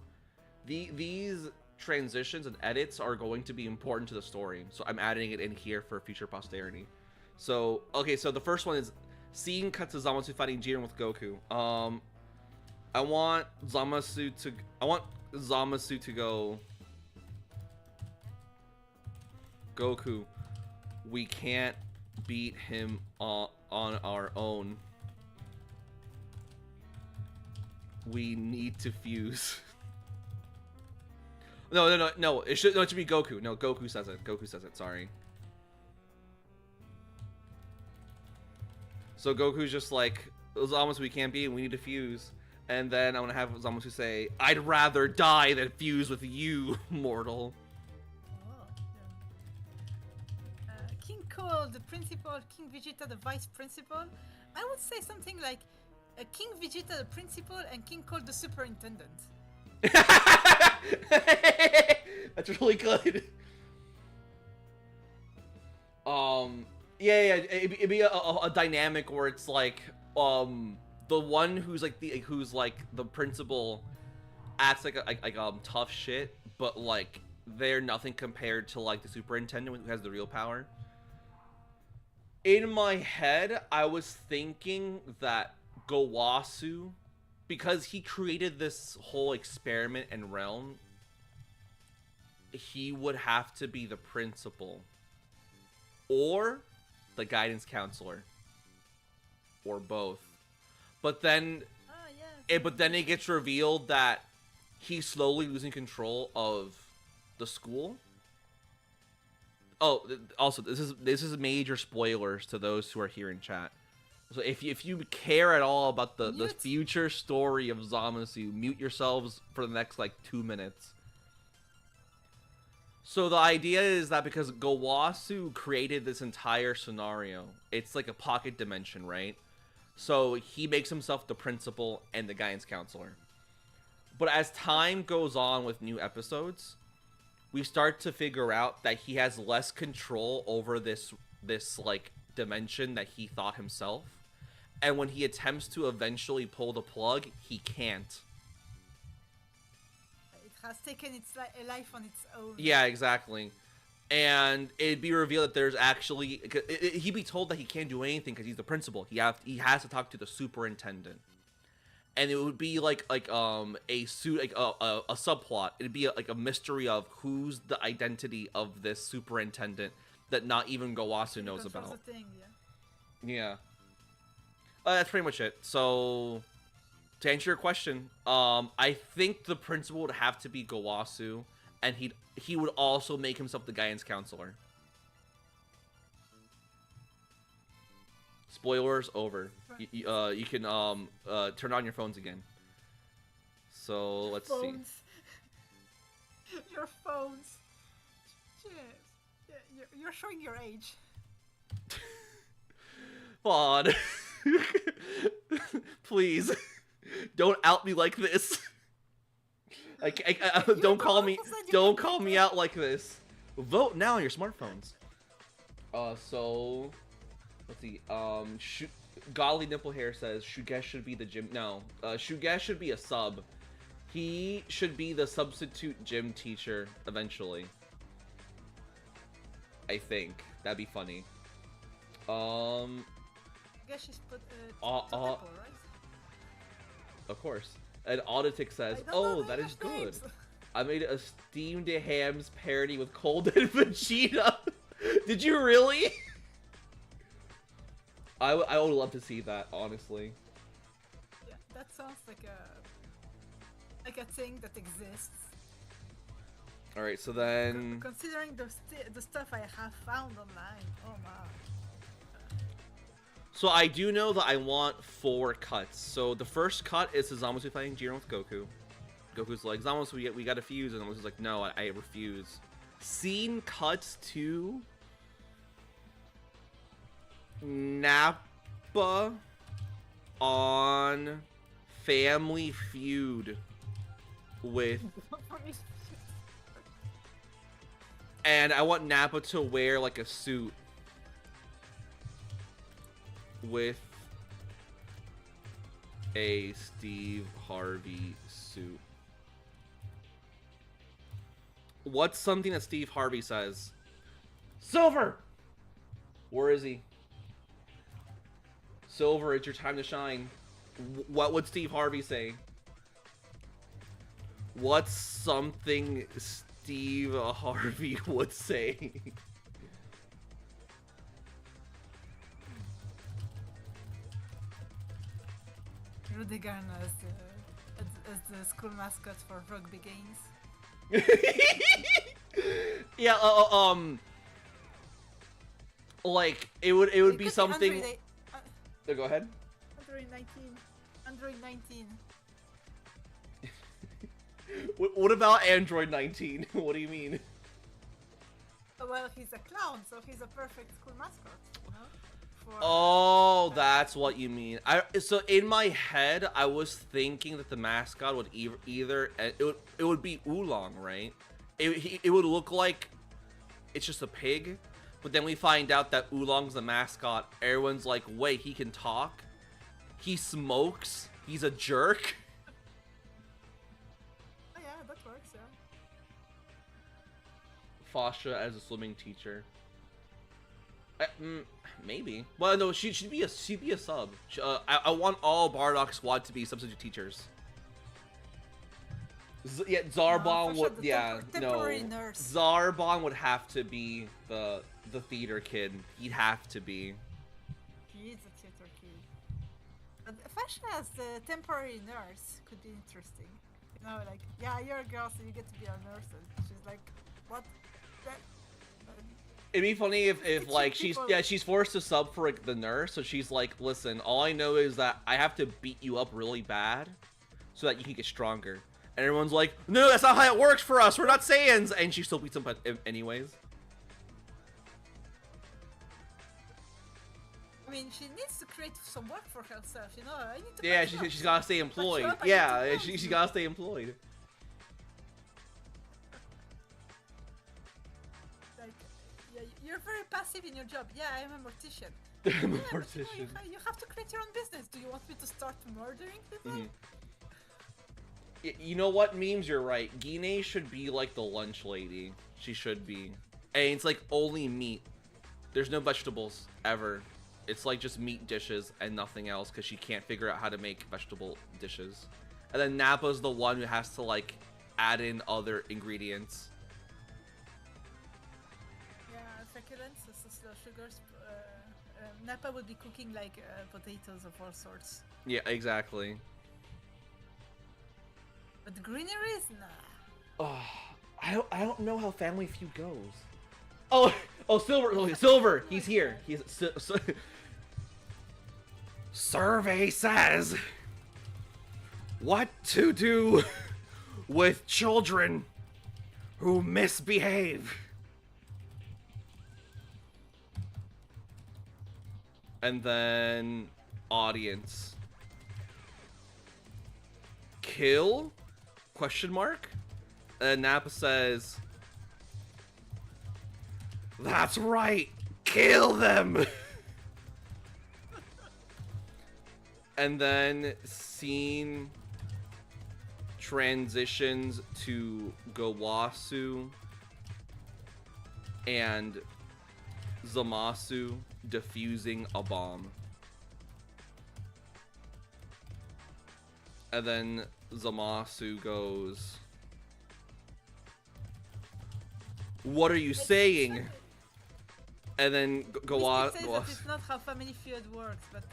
A: These transitions and edits are going to be important to the story, so I'm adding it in here for future posterity. So okay, so the first one is scene cuts to Zamasu fighting Jiren with Goku. I want Zamasu to go. Goku, we can't beat him on our own. We need to fuse. No. It should be Goku. No, Goku says it. Sorry. So Goku's just like, Zamasu, we can't beat him. We need to fuse. And then I'm gonna have Zamasu say, "I'd rather die than fuse with you, mortal."
B: Oh, yeah. King Cole, the principal, King Vegeta, the vice principal. I would say something like King Vegeta, the principal, and King Cole, the superintendent.
A: That's really good. Yeah, it'd be a dynamic where it's like, the one who's like the principal acts like tough shit, but like they're nothing compared to like the superintendent who has the real power. In my head, I was thinking that Gowasu, because he created this whole experiment and realm, he would have to be the principal or the guidance counselor or both. But then it gets revealed that he's slowly losing control of the school. Oh, also this is major spoilers to those who are here in chat. So if you care at all about the future story of Zamasu, mute yourselves for the next like 2 minutes. So the idea is that because Gowasu created this entire scenario, it's like a pocket dimension, right? So he makes himself the principal and the guidance counselor. But as time goes on with new episodes, we start to figure out that he has less control over this like dimension that he thought himself. And when he attempts to eventually pull the plug, he can't.
B: It has taken a life on its own.
A: Yeah, exactly. And it'd be revealed that there's actually... he'd be told that he can't do anything because he's the principal. He has to talk to the superintendent. And it would be like a subplot. It'd be like a mystery of who's the identity of this superintendent that not even Gowasu knows about.
B: The thing,
A: yeah. That's pretty much it. So, to answer your question, I think the principal would have to be Gowasu, and he would also make himself the guidance counselor. Spoilers over. You can turn on your phones again. So let's
B: Phones. Your phones. Jeez. Yeah, you're showing your age.
A: see. Vaughn. Please. Don't out me like this. Don't call me out like this. Vote now on your smartphones. So let's see. Golly Nipple Hair says Shugesh should be the gym. No, Shugesh should be a sub. He should be the substitute gym teacher eventually. I think that'd be funny.
B: I guess she's put temple, right?
A: Of course. And Auditic says, "Oh, that is good.
B: Names.
A: I made a steamed hams parody with Cold and Vegeta." Did you really? I would love to see that, honestly.
B: Yeah, that sounds like a thing that exists.
A: All right, so then.
B: Considering the stuff I have found online, oh my.
A: So I do know that I want 4 cuts. So the first cut is Zamasu fighting Jiren with Goku. Goku's like, Zamasu, we got to fuse, and Zamasu's like, no, I refuse. Scene cuts to Nappa on Family Feud with, and I want Nappa to wear like a suit with a Steve Harvey suit. What's something that Steve Harvey says? Silver! Where is he? Silver, it's your time to shine. What would Steve Harvey say? What's something Steve Harvey would say?
B: Rudigan as the school mascot for rugby games.
A: Yeah, like it would be something. Go ahead.
B: Android 19.
A: What about Android 19? What do you mean?
B: Well, he's a clown, so he's a perfect school mascot, you know?
A: Oh, that's what you mean. So in my head, I was thinking that the mascot would either it would be Oolong, right? It would look like it's just a pig, but then we find out that Oolong's the mascot. Everyone's like, wait, he can talk? He smokes? He's a jerk?
B: Oh yeah, that works, yeah.
A: Fasha as a swimming teacher. Maybe. Well, no, she'd be a sub. I want all Bardock squad to be substitute teachers. Yeah, Zarbon would. Yeah,
B: temporary
A: no.
B: nurse.
A: Zarbon would have to be the theater kid. He'd have to be.
B: He is a theater kid. But Fashion as the temporary nurse could be interesting. You know, like, yeah, you're a girl, so you get to be a nurse. And she's like, what?
A: It'd be funny if like she's forced to sub for like, the nurse, so she's like, listen, all I know is that I have to beat you up really bad so that you can get stronger. And everyone's like, no, that's not how it works for us. We're not Saiyans, and she still beats them anyways.
B: I mean, she needs to create some work for herself, you know. I need to.
A: Yeah, she's gotta stay employed. Yeah, she's gotta stay employed.
B: You're very passive in your job. Yeah, I am a mortician.
A: I'm a
B: Yeah, but
A: mortician.
B: you have to create your own business. Do you want me to start murdering people?
A: You know what, memes? You're right. Gine should be like the lunch lady. She should be. And it's like only meat. There's no vegetables ever. It's like just meat dishes and nothing else because she can't figure out how to make vegetable dishes. And then Nappa's the one who has to like add in other ingredients.
B: Succulents, so sugars. Nappa would be cooking like potatoes of all sorts.
A: Yeah, exactly.
B: But the greeneries, nah.
A: Oh, I don't know how Family Feud goes. Oh, Silver, Silver, he's here. Survey says what to do with children who misbehave. And then audience. Kill? Question mark? And Nappa says, that's right, kill them. And then scene transitions to Gowasu and Zamasu defusing a bomb. And then Zamasu goes, what are you saying? And then Gowasu
B: says that it's not how Family Feud works, but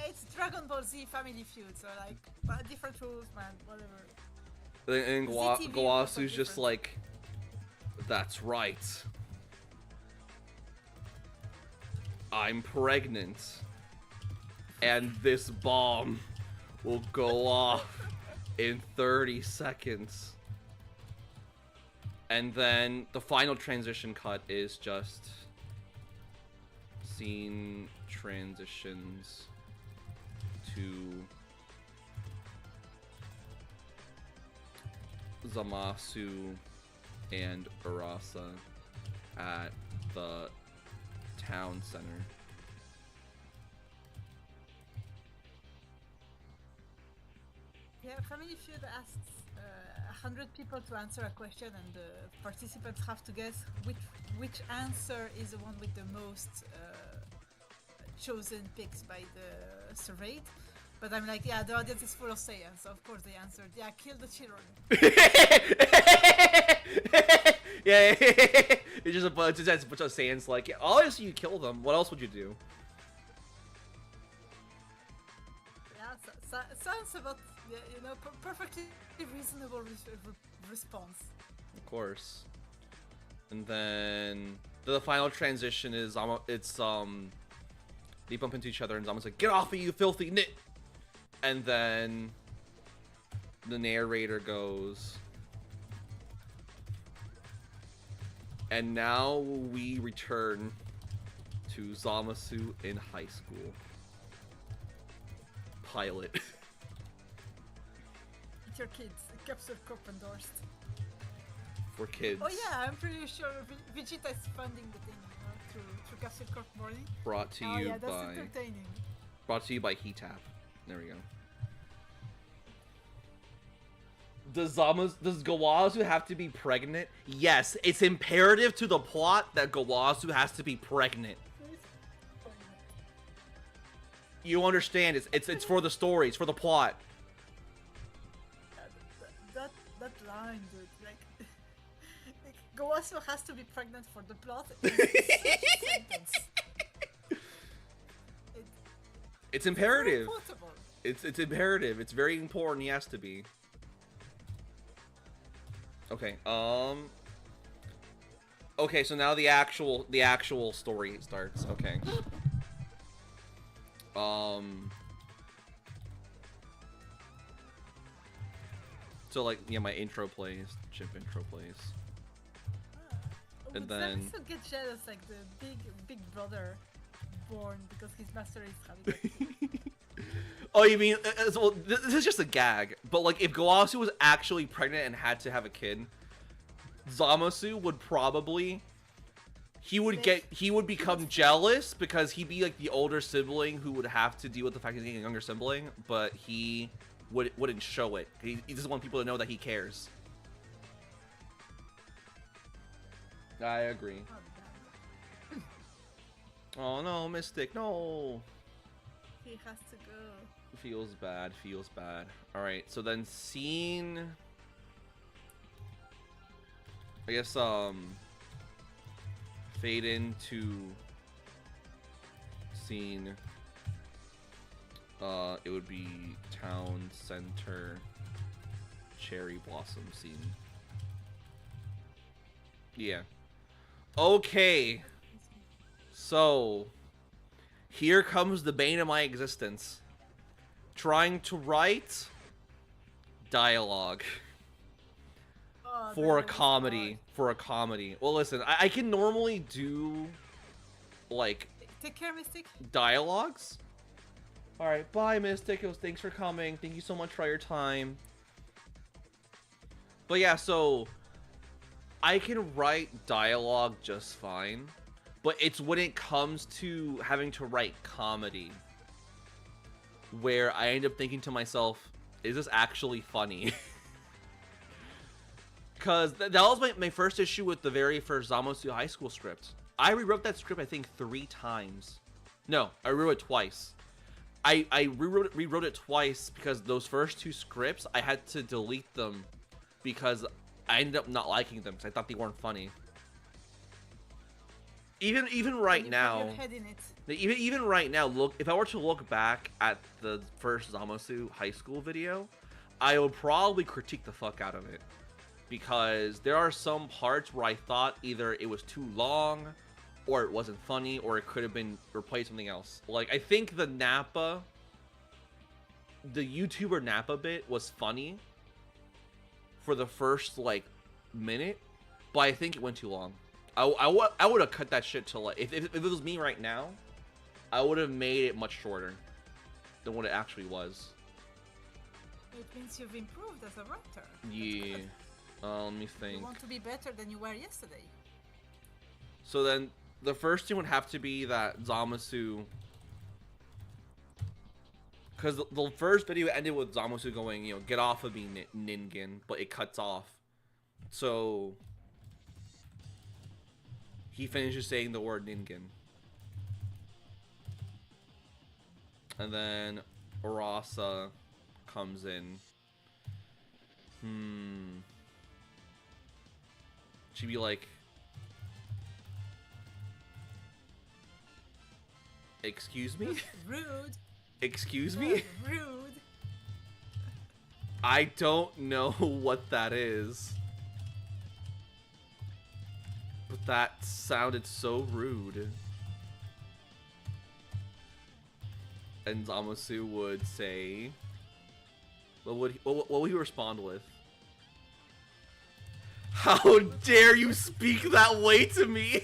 B: it's Dragon Ball Z Family Feud, so like different rules, man, whatever.
A: And Gowasu's just
B: different.
A: like, that's right. I'm pregnant. And this bomb will go off in 30 seconds. And then the final transition cut is just scene transitions to Zamasu and Urasa at the town center.
B: Yeah, Family Feud asks 100 people to answer a question, and the participants have to guess which answer is the one with the most chosen picks by the surveyed. But I'm like, yeah, the audience is full of Saiyans, so of course they answered, yeah, kill the children.
A: Yeah, it's just a bunch of Saiyans like, yeah, obviously you kill them. What else would you do?
B: Yeah, sounds about, yeah, you know, perfectly reasonable response.
A: Of course. And then the final transition is they bump into each other and Zama's like, get off of you filthy nit. And then the narrator goes, and now we return to Zamasu in high school. Pilot.
B: It's your kids. Capsule Corp endorsed.
A: For kids.
B: Oh yeah, I'm pretty sure Vegeta is funding the thing, you know, through Capsule Corp money.
A: Brought to
B: Oh
A: you
B: yeah, that's
A: by
B: entertaining.
A: Brought to you by Heatap. There we go. Does Gowasu have to be pregnant? Yes, it's imperative to the plot that Gowasu has to be pregnant. You understand? It's for the story. It's for the plot.
B: That line, dude, like Gowasu has to be pregnant for the plot. Sentence.
A: It's imperative.
B: Very quotable.
A: It's imperative. It's very important. He has to be. Okay. Okay. So now the actual story starts. Okay. So like, yeah, my intro plays, chimp intro plays, and then
B: Zamasu get jealous, like the big brother born because his master is having.
A: Oh, you mean well, this is just a gag, but like if Gowasu was actually pregnant and had to have a kid, Zamasu would probably he would become jealous because he'd be like the older sibling who would have to deal with the fact he's getting a younger sibling, but he wouldn't show it. He doesn't want people to know that he cares. I agree. Oh no, Mystic, no.
B: He has to go.
A: Feels bad, feels bad. Alright, so then scene, I guess, fade into scene, it would be town center cherry blossom scene. Yeah. Okay. So, here comes the bane of my existence. trying to write dialogue
B: Oh,
A: for a
B: that was
A: comedy.
B: hard.
A: For a comedy. Well, listen, I can normally do like
B: Take care, Mystic.
A: dialogues. All right, bye, Mystic. Thanks for coming. Thank you so much for your time. But yeah, so I can write dialogue just fine, but it's when it comes to having to write comedy where I end up thinking to myself, is this actually funny? Because that was my first issue with the very first Zamasu high school script. I rewrote that script, I think, 3 times. No, I rewrote it twice. I rewrote it twice because those first 2 scripts, I had to delete them because I ended up not liking them because I thought they weren't funny. Even right
B: You
A: now,
B: put your head in it.
A: even right now, look, if I were to look back at the first Zamasu high school video, I would probably critique the fuck out of it. Because there are some parts where I thought either it was too long, or it wasn't funny, or it could have been replaced something else. Like, I think the YouTuber Nappa bit was funny for the first, like, minute, but I think it went too long. I would have cut that shit to, like, if it was me right now, I would have made it much shorter than what it actually was.
B: It means you've improved as a writer.
A: Yeah. Let me
B: You
A: think.
B: want to be better than you were yesterday.
A: So then, the first thing would have to be that Zamasu... Because the first video ended with Zamasu going, you know, get off of me, Ningen, but it cuts off. So... he finishes saying the word Ningen. And then Arasa comes in. She'd be like, excuse me?
B: Rude.
A: Excuse me?
B: Rude.
A: I don't know what that is. But that sounded so rude. And Zamasu would say... what would he respond with? How dare you speak that way to me?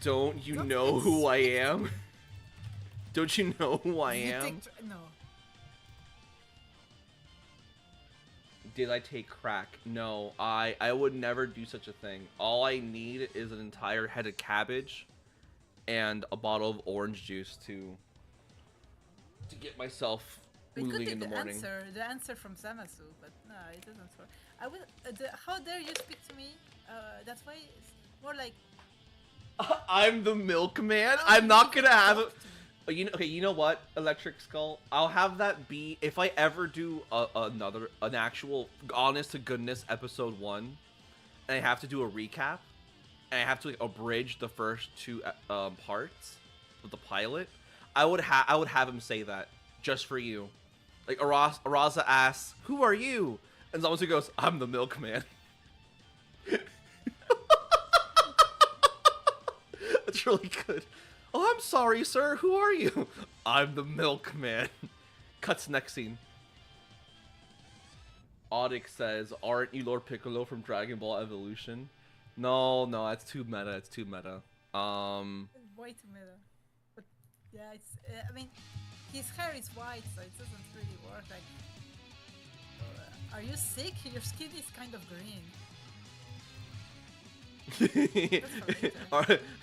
A: Don't you know who I am? Don't you know who I am?
B: No.
A: Did I take crack? No, I would never do such a thing. All I need is an entire head of cabbage and a bottle of orange juice to get myself moving in the morning.
B: The answer from Zamasu, but no, it doesn't work. I will. How dare you speak to me? That's why it's more like.
A: I'm the milkman. I'm not gonna have it. Okay, you know what, Electric Skull? I'll have that be if I ever do an actual honest to goodness episode 1, and I have to do a recap, and I have to like abridge the first 2 parts of the pilot. I would have him say that just for you. Like Araza asks, "Who are you?" And Zamasu goes, "I'm the milkman." That's really good. Oh, I'm sorry, sir. Who are you? I'm the milkman. Cuts next scene. Audix says, "Aren't you Lord Piccolo from Dragon Ball Evolution?" No, that's too meta. It's too meta.
B: Way too meta. But yeah, it's. I mean, his hair is white, so it doesn't really work. Like, are you sick? Your skin is kind of green.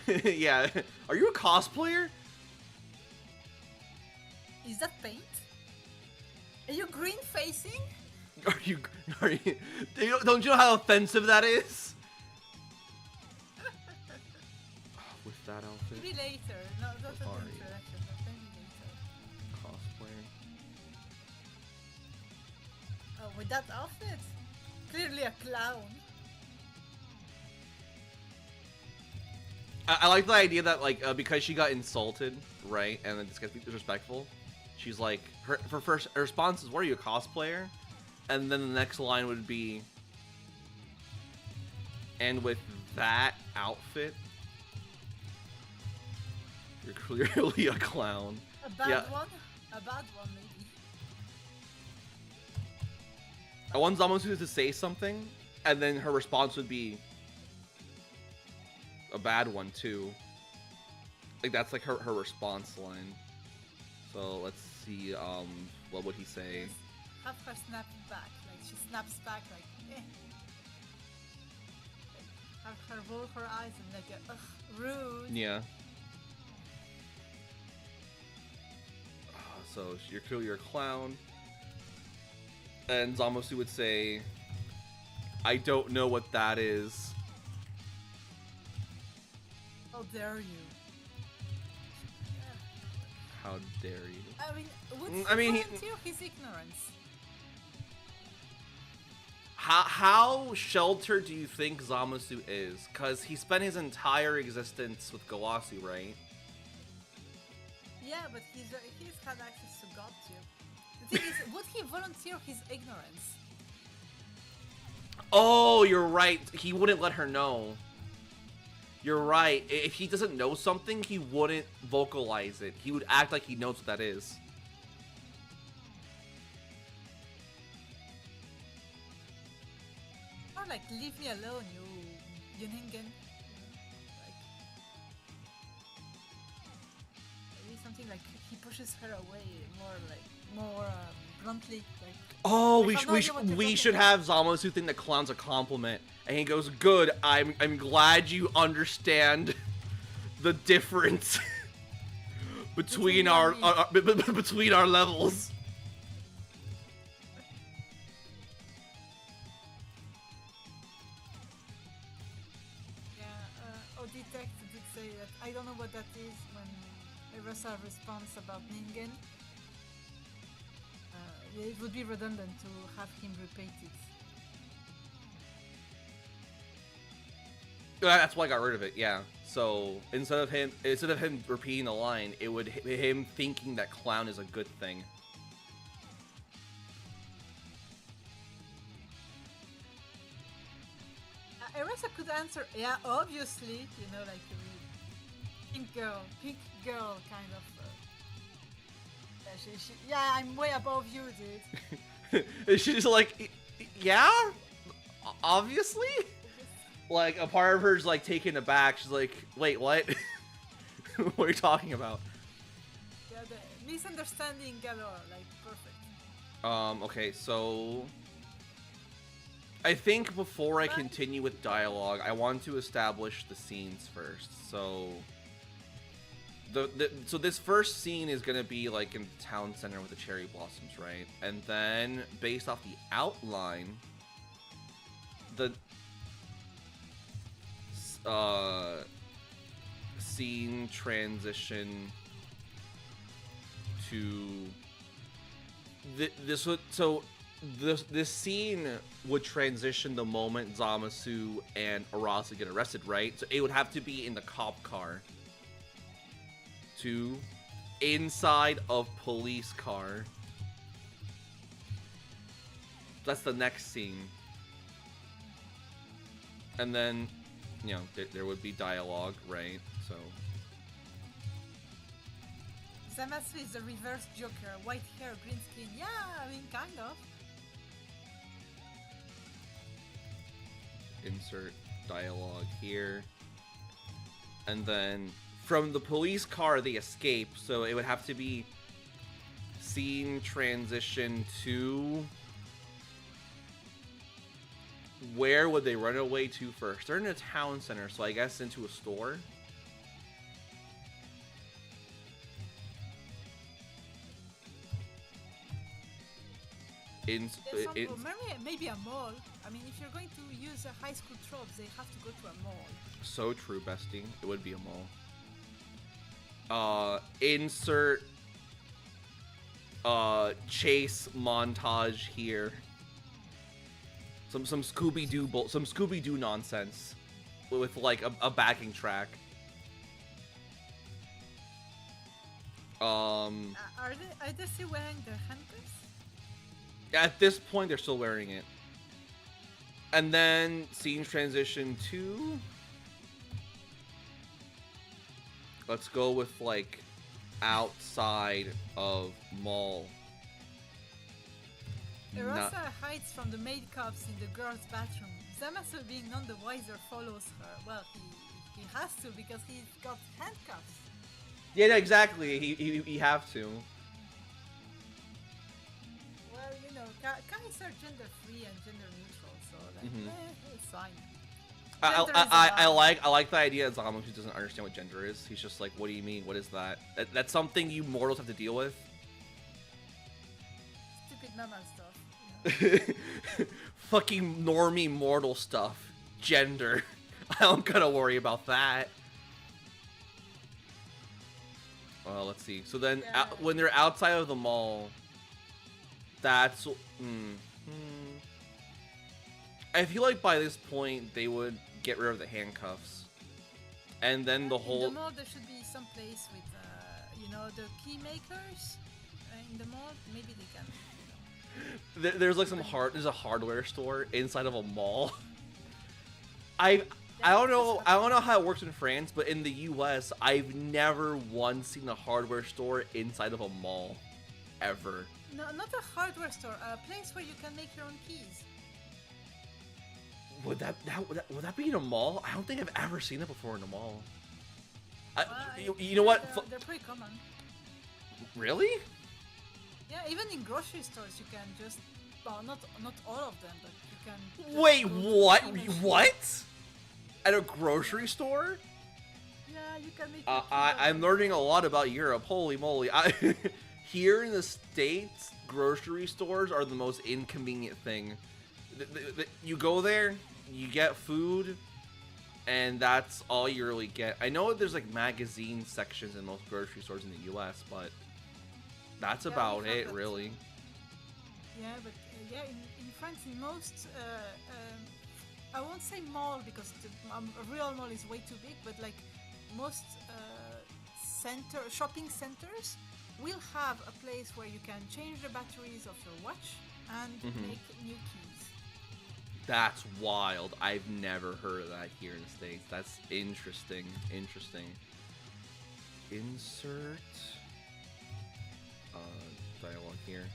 A: Yeah. Are you a cosplayer?
B: Is that paint? Are you green facing?
A: Are you? Don't you know how offensive that is? With that outfit.
B: Maybe later. No, that's an
A: Sorry.
B: introduction. But maybe later.
A: Cosplayer.
B: Oh, with that outfit, clearly a clown.
A: I like the idea that like because she got insulted, right, and then this guy's disrespectful. She's like her first response is, "What are you, a cosplayer?" And then the next line would be, "And with that outfit, You're clearly a clown.
B: A bad
A: Yeah.
B: one? A bad one, maybe.
A: I want Zamasu to say something, and then her response would be a bad one too. Like that's like her response line. So let's see. What would he say?
B: Yes. Have her snap back. Like she snaps back. Like eh. Like, have her roll her eyes and like ugh, rude.
A: Yeah. So you're clearly a clown. And Zamasu would say, I don't know what that is.
B: How dare you?
A: How dare you?
B: I mean, would
A: I mean,
B: he volunteer his ignorance?
A: How sheltered do you think Zamasu is? Because he spent his entire existence with Gawasu, right?
B: Yeah, but he's had access to God too. The thing is, would he volunteer his ignorance?
A: Oh, you're right. He wouldn't let her know. You're right. If he doesn't know something, he wouldn't vocalize it. He would act like he knows what that is.
B: Or like, leave me alone, you Ningen. Like, maybe something like he pushes her away more bluntly. Like,
A: Oh,
B: I have no idea what you're
A: we
B: talking
A: should
B: about.
A: have Zamasu think that clown's a compliment, and he goes, "Good. I'm glad you understand the difference between
B: Between
A: our,
B: me.
A: between our levels."
B: Yeah, Oditect did say that I don't know what that is when Erasa responds about Ningen. It would be redundant to have him repeat it.
A: That's why I got rid of it. Yeah. So instead of him repeating the line, it would him thinking that clown is a good thing.
B: Erasa could answer, yeah, obviously, you know, like pink girl kind of. Yeah, I'm way above you, dude.
A: She's like, yeah, obviously. Like a part of her's like taken aback. She's like, wait, what? What are you talking about?
B: Yeah, the misunderstanding galore, like perfect.
A: Okay, so I think before I continue with dialogue, I want to establish the scenes first. So so this first scene is gonna be like in the town center with the cherry blossoms, right? And then based off the outline, the scene transition to this scene would transition the moment Zamasu and Arasa get arrested, right? So it would have to be in the cop car to inside of police car. That's the next scene. And then, you know, there would be dialogue, right? So
B: Zamasu is the reverse Joker, white hair, green skin. Yeah, I mean, kind of.
A: insert dialogue here. And then from the police car they escape, so it would have to be scene transition to where would they run away to first? They're in a town center, so I guess into a store.
B: Maybe a mall. I mean, if you're going to use a high school tropes, they have to go to a mall.
A: So true, bestie. It would be a mall. Insert chase montage here. Some Scooby-Doo nonsense with like a backing track.
B: Are they still wearing their handcuffs?
A: At this point, they're still wearing it. And then scene transition to Let's go with like outside of mall.
B: Erasa hides from the maid cops in the girls' bathroom. Zamasu, being none the wiser, follows her. Well, he has to because he's got handcuffs.
A: Yeah, exactly. He have to.
B: Well, you know, guys are gender free and gender neutral, so like, it's fine.
A: I like the idea that Zamasu doesn't understand what gender is. He's just like, what do you mean? What is that? That's something you mortals have to deal with.
B: Stupid mama stuff. You know?
A: Fucking normie mortal stuff. Gender. I don't gotta worry about that. Well, let's see. So then, when they're outside of the mall, that's... I feel like by this point, they would get rid of the handcuffs. And then the whole...
B: In the mall, there should be some place with, you know, the key makers in the mall. Maybe they can, you know.
A: There's like there's a hardware store inside of a mall. I don't know how it works in France, but in the US, I've never once seen a hardware store inside of a mall. Ever.
B: No, not a hardware store, a place where you can make your own keys.
A: Would that be in a mall? I don't think I've ever seen it before in a mall. You know what?
B: They're pretty common.
A: Really?
B: Yeah, even in grocery stores you can just... Well, not all of them, but you can...
A: Wait, what? What? At a grocery store?
B: Yeah, you can make...
A: I'm learning a lot about Europe. Holy moly. Here in the States, grocery stores are the most inconvenient thing. You go there, you get food, and that's all you really get. I know there's like magazine sections in most grocery stores in the US, but that's about it, really.
B: Yeah, but in France, in most, I won't say mall because a real mall is way too big, but like most shopping centers will have a place where you can change the batteries of your watch and make new keys.
A: That's wild. I've never heard of that here in the States. That's interesting. Insert dialogue here.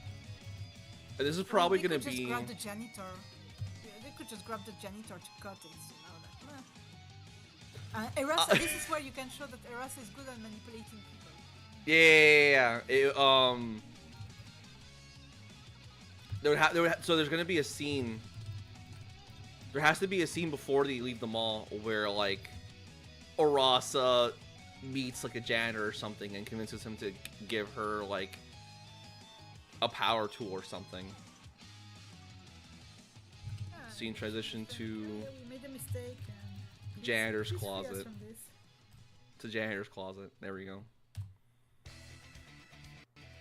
A: This is probably going to be...
B: Just grab the janitor. Yeah, they could just grab the janitor to cut it, you know, like, Erasa, this is where you can show that Erasa is good at manipulating people.
A: Yeah. So there's going to be a scene... There has to be a scene before they leave the mall where, like, Arasa meets, like, a janitor or something and convinces him to give her, like, a power tool or something.
B: Yeah,
A: Scene transition to...
B: We made a mistake and...
A: Janitor's
B: please free us
A: closet.
B: from this.
A: To janitor's closet. There we go.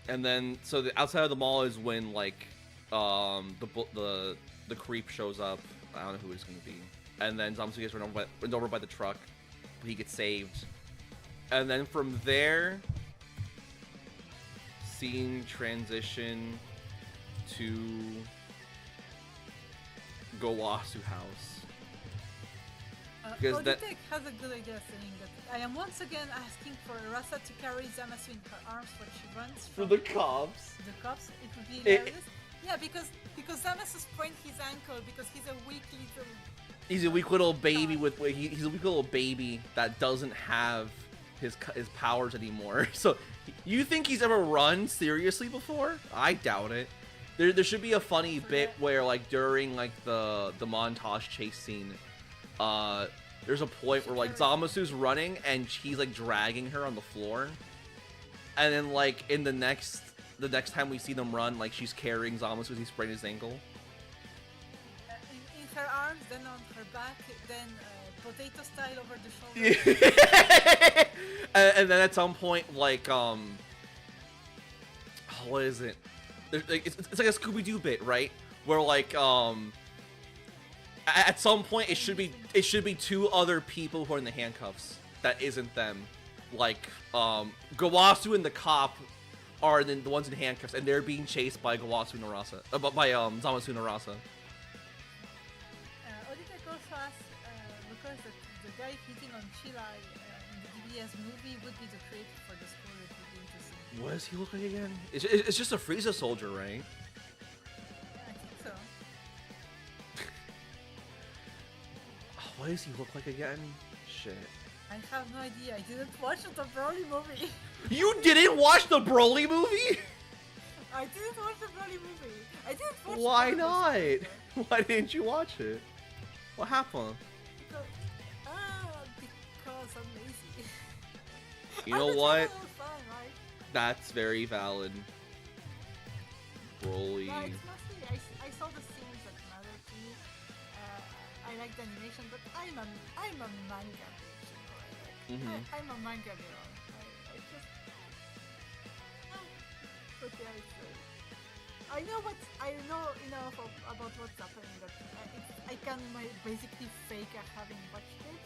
A: And then, so the outside of the mall is when, like, the creep shows up. I don't know who it's going to be. And then Zamasu gets run over by the truck. But he gets saved. And then from there, scene transition to Gowasu house. Because
B: Auditek has a good idea saying that I am once again asking for Arasa to carry Zamasu in her arms when she runs
A: for
B: from
A: the cops.
B: The cops, it would be hilarious. Yeah, because Zamasu sprained his ankle because he's a weak little...
A: He's a weak little baby he's a weak little baby that doesn't have his powers anymore. So, you think he's ever run seriously before? I doubt it. There should be a funny bit where, like, during, like, the montage chase scene, there's a point where, like, Zamasu's running and he's, like, dragging her on the floor. And then, like, in the next time we see them run, like, she's carrying Zamasu as he sprained his ankle.
B: In her arms, then on her back, then potato style over the shoulder.
A: and then at some point, like, what is it? It's like a Scooby-Doo bit, right? Where, like, at some point it should be two other people who are in the handcuffs. That isn't them. Like, Gowasu and the cop are the ones in handcuffs, and they're being chased by Gowasu and Arasa, by Zamasu and Arasa.
B: Auditek also asked because the guy hitting on Chilai in the maybe as movie would be the creator for the school. It would be interesting.
A: What does he look like again? It's just a Frieza soldier, right?
B: Yeah, I think so.
A: What does he look like again? Shit.
B: I have no idea. I didn't watch the Broly movie.
A: You didn't watch the Broly movie?
B: I didn't watch the Broly movie. I didn't watch.
A: Why
B: the
A: not?
B: Broly movie.
A: Why didn't you watch it? What happened?
B: Because I'm lazy.
A: You know
B: I
A: what?
B: thought it was fun, right?
A: That's very valid. Broly.
B: No, it's mostly I saw the scenes that matter to me. I like the animation, but I'm a manga bitch. You know, I'm a manga girl. I just. But yeah, it's. I know enough about what's happening that I can basically fake having watched it.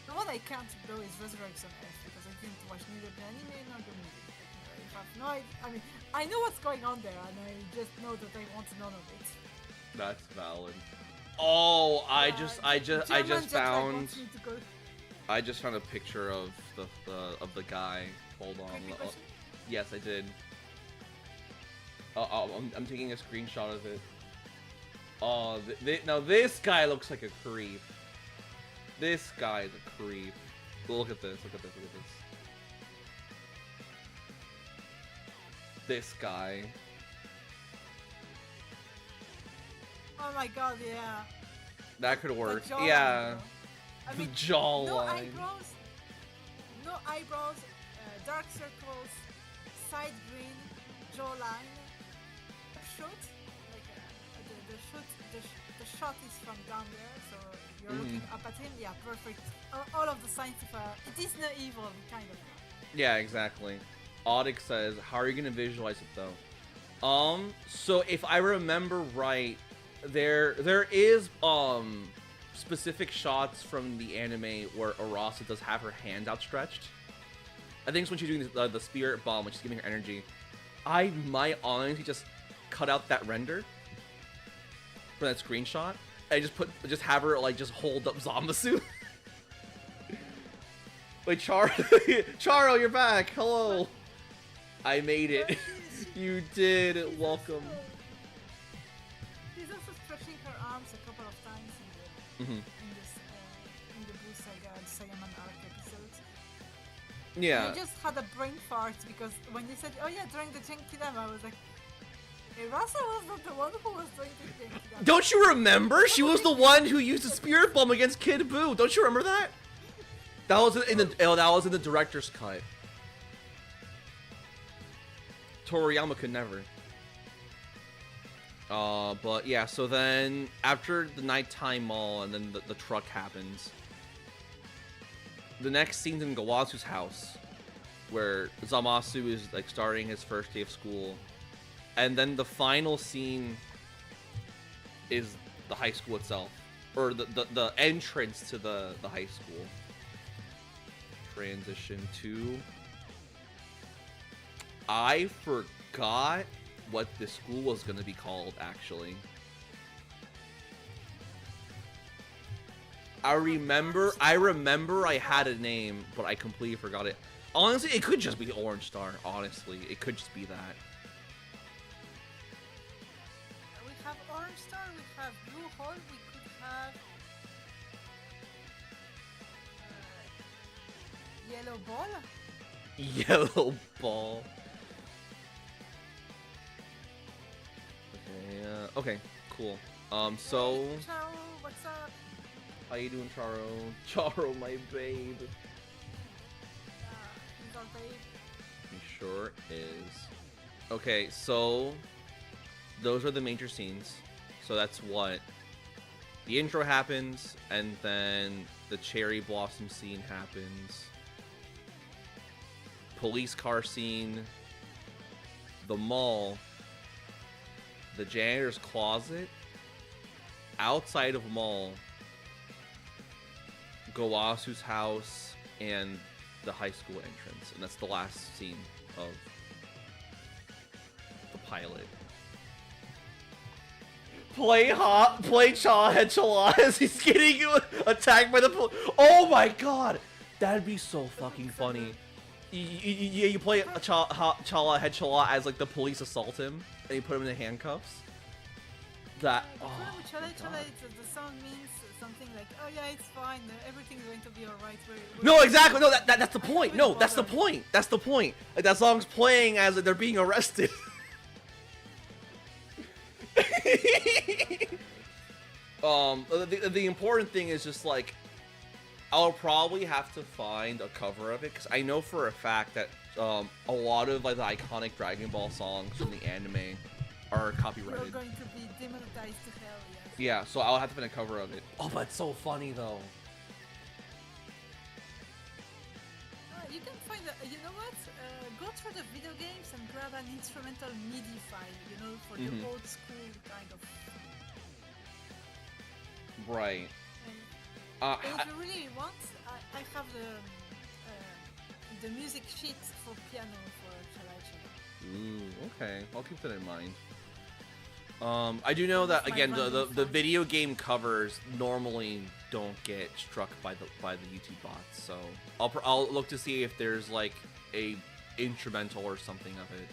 B: The one I can't though is Resurrection F because I didn't watch neither the anime nor the movie. I have no idea. I mean, I know what's going on there, and I just know that I want none of it.
A: That's valid. Oh, I just found a picture of the guy. Hold on. Yes, I did. I'm taking a screenshot of it. Oh, now this guy looks like a creep. This guy is a creep. Look at this. Look at this. Look at this. This guy.
B: Oh my god, yeah.
A: That could work.
B: The jawline,
A: Yeah.
B: I mean,
A: Jawline.
B: No eyebrows, dark circles, side green, jawline, shoot. Like the shot is from down there, so you're looking up at him. Yeah, perfect. All of the signs of it is not evil kind of.
A: Yeah, exactly. Audix says, "How are you gonna visualize it though?" So if I remember right, there is specific shots from the anime where Arasa does have her hand outstretched. I think it's when she's doing the spirit bomb, when she's giving her energy. I might honestly just cut out that render for that screenshot. I just have her like just hold up Zamasu. Wait, Charo, you're back. Hello. I made it. You did. Welcome.
B: She's also stretching her arms a couple of times in the Buu Saga and Saiyaman arc episodes.
A: Yeah.
B: And I just had a brain fart because when you said, "Oh yeah," during the Genkidama, I was like, Rasa was not the one who was doing the Genkidama.
A: Don't you remember? She was the one who used the spirit bomb against Kid Buu. Don't you remember that? That was in the director's cut. Toriyama could never. But yeah, so then after the nighttime mall and then the truck happens, the next scene's in Gawasu's house, where Zamasu is like starting his first day of school, and then the final scene is the high school itself, or the entrance to the high school. Transition to. I forgot what the school was gonna be called, actually. I remember I had a name, but I completely forgot it. Honestly, it could just be Orange Star, honestly. It could just be that.
B: We have Orange Star, we have Blue Hole, we could have Yellow Ball.
A: Yellow Ball. Okay, okay, cool. So...
B: Charo, what's up?
A: How you doing, Charo? Charo, my babe.
B: He's our babe.
A: He sure is. Okay, so... Those are the major scenes. So that's what... The intro happens, and then the cherry blossom scene happens. Police car scene. The mall. The janitor's closet. Outside of mall. Gawasu's house. And the high school entrance. And that's the last scene of the pilot. Play Cha Head Chala as he's getting attacked by the police. Oh my god! That'd be so fucking funny. You play a Chala head Chala as like the police assault him and you put him in the handcuffs. That
B: The song means something like, oh yeah, it's fine, everything's going to be alright.
A: No, exactly. No, that's the point. No, that's the point. That's the point. Like that song's playing as they're being arrested. The important thing is just like I'll probably have to find a cover of it because I know for a fact that a lot of like the iconic Dragon Ball songs from the anime are copyrighted.
B: You're going to be demonetized to hell, yes.
A: Yeah, so I'll have to find a cover of it. Oh, but it's so funny though.
B: You can find you know what? Go through the video games and grab an instrumental MIDI file, you know, for the old school kind of.
A: Right.
B: And if you really want, I have the music sheet for piano for Chalachi.
A: Ooh, okay. I'll keep that in mind. I do know that again the video game covers normally don't get struck by the YouTube bots, so I'll look to see if there's like a instrumental or something of it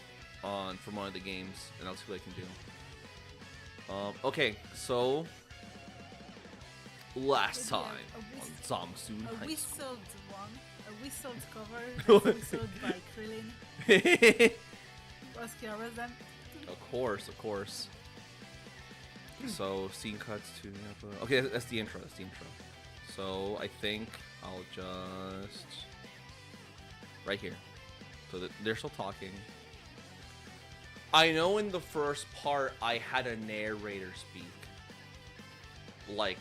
A: from one of the games, and I'll see what I can do. Okay, so last time on Zamasu
B: a whistled cover whistled by Krillin. Of
A: course. So scene cuts to okay, that's the intro. So I think I'll just right here. So they're still talking. I know in the first part I had a narrator speak. Like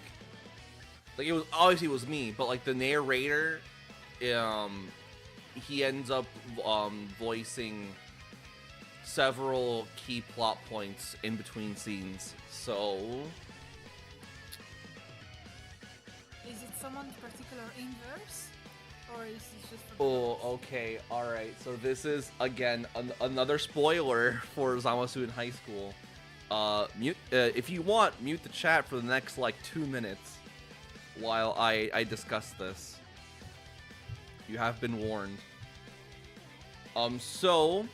A: it was obviously it was me, but like the narrator, he ends up voicing several key plot points in between scenes. So
B: is it someone particular in verse, or is it just?
A: Okay, all right. So this is again another spoiler for Zamasu in high school. Mute if you want, mute the chat for the next like 2 minutes while I discuss this. You have been warned. So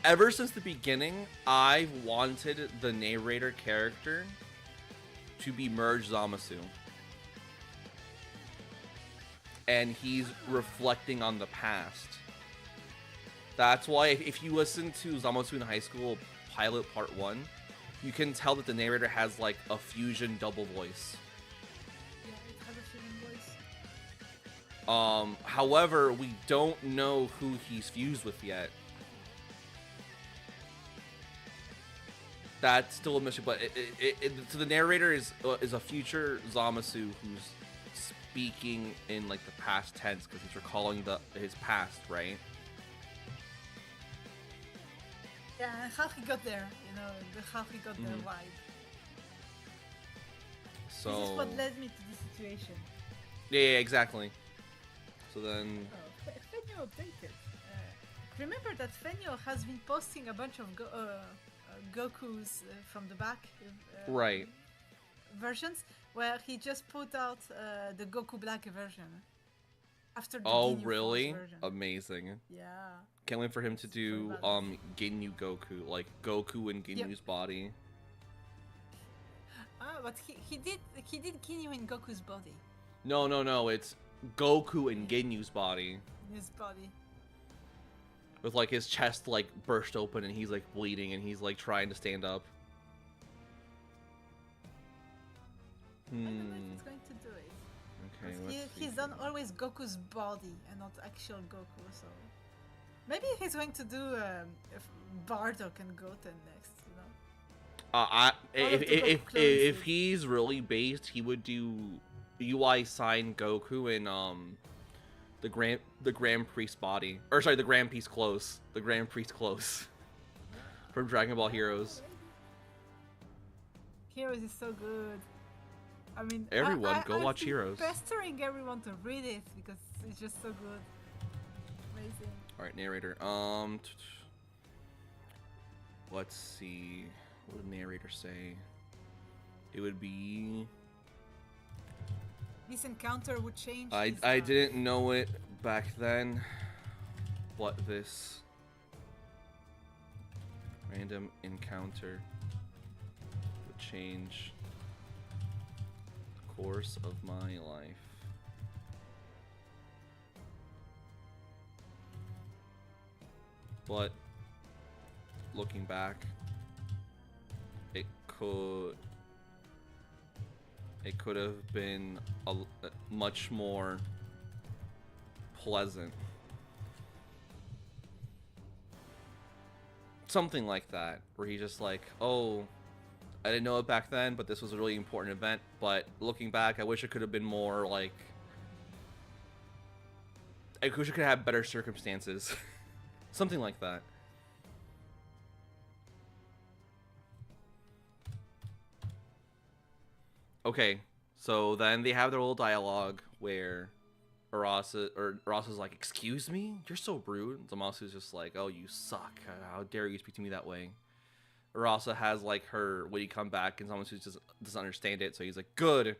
A: ever since the beginning, I've wanted the narrator character to be merged Zamasu. And he's reflecting on the past. That's why if you listen to Zamasu in High School Pilot Part 1, you can tell that the narrator has like a fusion double voice.
B: Yeah, it has a fusion voice.
A: However, we don't know who he's fused with yet. That's still a mystery, but so the narrator is a future Zamasu who's speaking in like the past tense because he's recalling his past, right?
B: Yeah, how he got there, you know, how he got the vibe.
A: So
B: this is what led me to this situation.
A: Yeah, exactly. So then.
B: Fenyo updated. Remember that Fenyo has been posting a bunch of Gokus from the back.
A: Right.
B: Versions where he just put out the Goku Black version after the
A: Oh,
B: Ginyu
A: really?
B: Force version.
A: Amazing.
B: Yeah.
A: Can't wait for him to do Ginyu Goku, like Goku in Ginyu's body.
B: But he did Ginyu in Goku's body.
A: No, it's Goku in Ginyu's body.
B: His body.
A: With like his chest like burst open and he's like bleeding and he's like trying to stand up.
B: I don't know if he's going to do it.
A: Okay,
B: he's done always Goku's body and not actual Goku, so maybe he's going to do Bardock and Goten next, you know.
A: If he's really based, he would do UI sign Goku in the Grand Priest body, or sorry, the Grand Priest clothes, from Dragon Ball Heroes.
B: Heroes is so good. I mean,
A: everyone go watch Heroes.
B: Pestering everyone to read it because it's just so good. Amazing.
A: All right, narrator. Let's see. What would the narrator say? It would be.
B: This encounter would change.
A: I didn't know it back then, but this random encounter would change the course of my life. But looking back, it could have been a much more pleasant. Something like that, where he's just like, oh, I didn't know it back then, but this was a really important event, but looking back, I wish it could have been more like, I wish it could have better circumstances. Something like that. Okay, so then they have their little dialogue where Arasa's like, excuse me? You're so rude. Zamasu's just like, oh, you suck. How dare you speak to me that way? Arasa has like her witty comeback, and Zamasu just doesn't understand it, so he's like, good.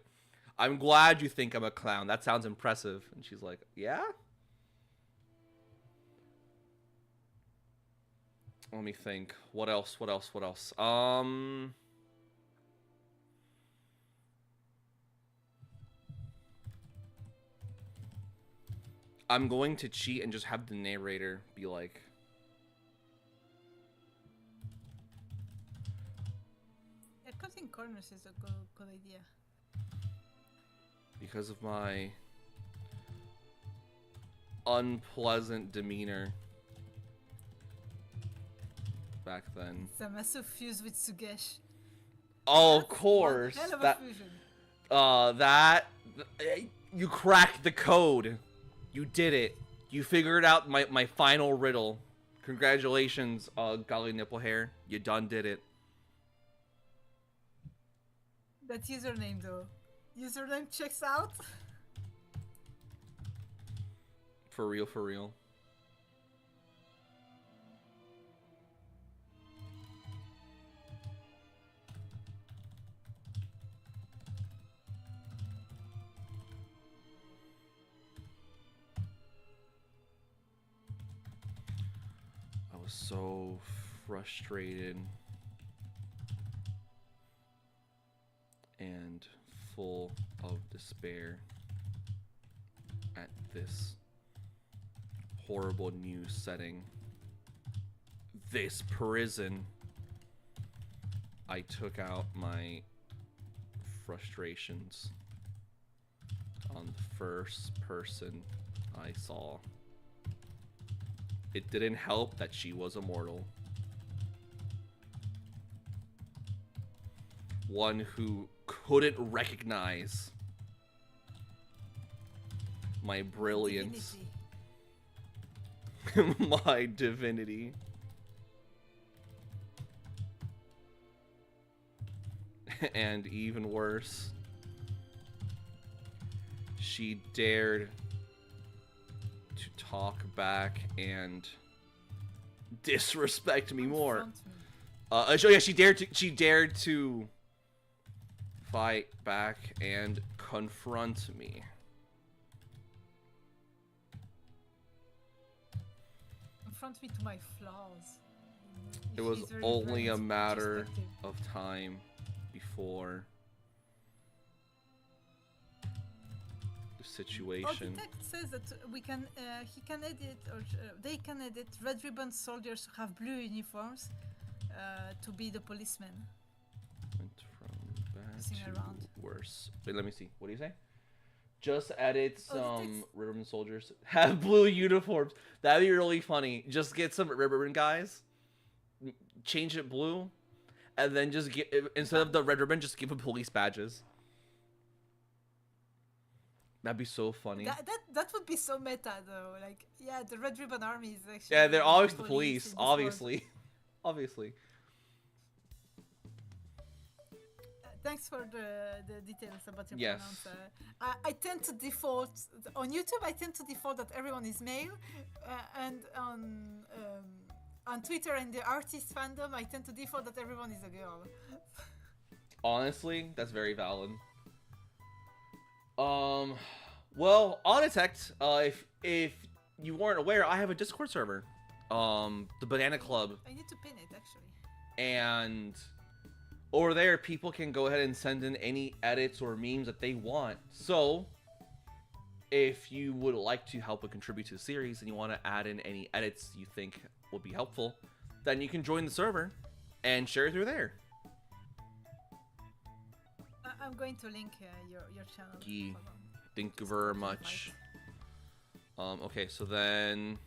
A: I'm glad you think I'm a clown. That sounds impressive. And she's like, yeah? Let me think. What else? I'm going to cheat and just have the narrator be like,
B: Yeah, cutting corners is a good idea.
A: because of my unpleasant demeanor back then.
B: Zamasu fused with Sugesh.
A: Oh,
B: That's
A: of course.
B: one hell of a
A: That
B: fusion.
A: You cracked the code. You did it. You figured out my final riddle. Congratulations, golly nipple hair. You done did it.
B: That username though. Username checks out.
A: For real, for real. I was so frustrated and full of despair at this horrible new setting, this prison. I took out my frustrations on the first person I saw. It didn't help that she was immortal. One who couldn't recognize my brilliance, my divinity. And even worse, she dared to talk back and disrespect me more. So yeah, she dared to fight back and confront me.
B: Confront me to my flaws.
A: It was only a matter of time before the situation.
B: Oh, the text says that we can, he can edit, or they can edit red ribbon soldiers who have blue uniforms to be the policemen.
A: Went from bad
B: Messing
A: to
B: around.
A: worse. Wait, let me see. What do you say? Just edit some red ribbon soldiers have blue uniforms. That'd be really funny. Just get some red ribbon guys, change it blue, and then just get, instead of the red ribbon, just give them police badges. That'd be so funny.
B: That would be so meta though. Like, yeah, the red ribbon army is actually.
A: Yeah, they're always the
B: police
A: police,
B: in this world.
A: obviously. Obviously.
B: Thanks for the details about your
A: Yes.
B: pronouns. I tend to default on YouTube. I tend to default that everyone is male, and on Twitter and the artist fandom, I tend to default that everyone is a girl.
A: Honestly, that's very valid. Well, I'll detect. If you weren't aware, I have a Discord server. The Banana Club,
B: I need to pin it actually.
A: and over there, people can go ahead and send in any edits or memes that they want. So, if you would like to help and contribute to the series, and you want to add in any edits you think would be helpful, then you can join the server and share it through there.
B: I'm going to link your channel.
A: Gee.
B: Hold on.
A: Thank you
B: Just
A: very
B: go to
A: much.
B: invite.
A: Okay, so then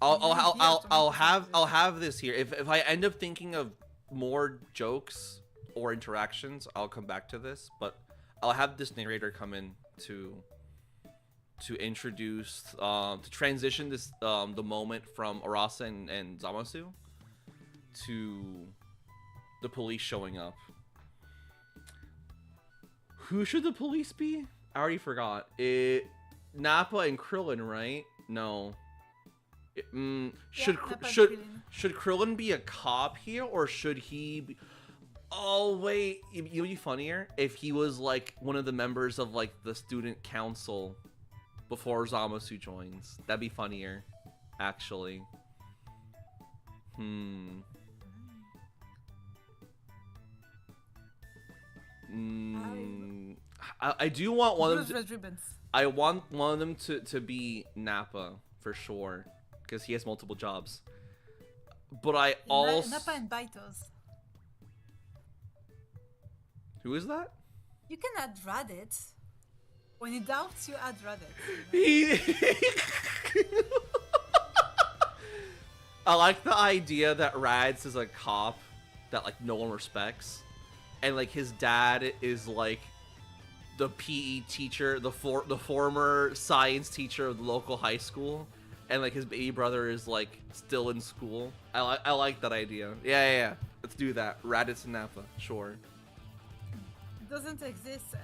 B: Yeah,
A: I'll have this here. If I end up thinking of more jokes or interactions, I'll come back to this. But I'll have this narrator come in to introduce to transition this the moment from Arasa and Zamasu to the police showing up. Who should the police be? I already forgot. Nappa and Krillin, right? No. Should
B: Nappa and
A: should
B: Krillin.
A: should Krillin be a cop here, or should he be... Oh wait, it would be funnier if he was like one of the members of like the student council before Zamasu joins. That'd be funnier, actually. I do want one of them.
B: Red ribbons.
A: I want one of them to be Nappa for sure, because he has multiple jobs. But I also...
B: Nappa and Baitos.
A: Who is that?
B: You can add Raditz. When in doubt, you add Raditz.
A: I like the idea that Rads is a cop that like no one respects, and like his dad is like the PE teacher, the former science teacher of the local high school, and like his baby brother is like still in school. I like that idea. Yeah. Let's do that. Raditz and Nappa, sure.
B: Doesn't exist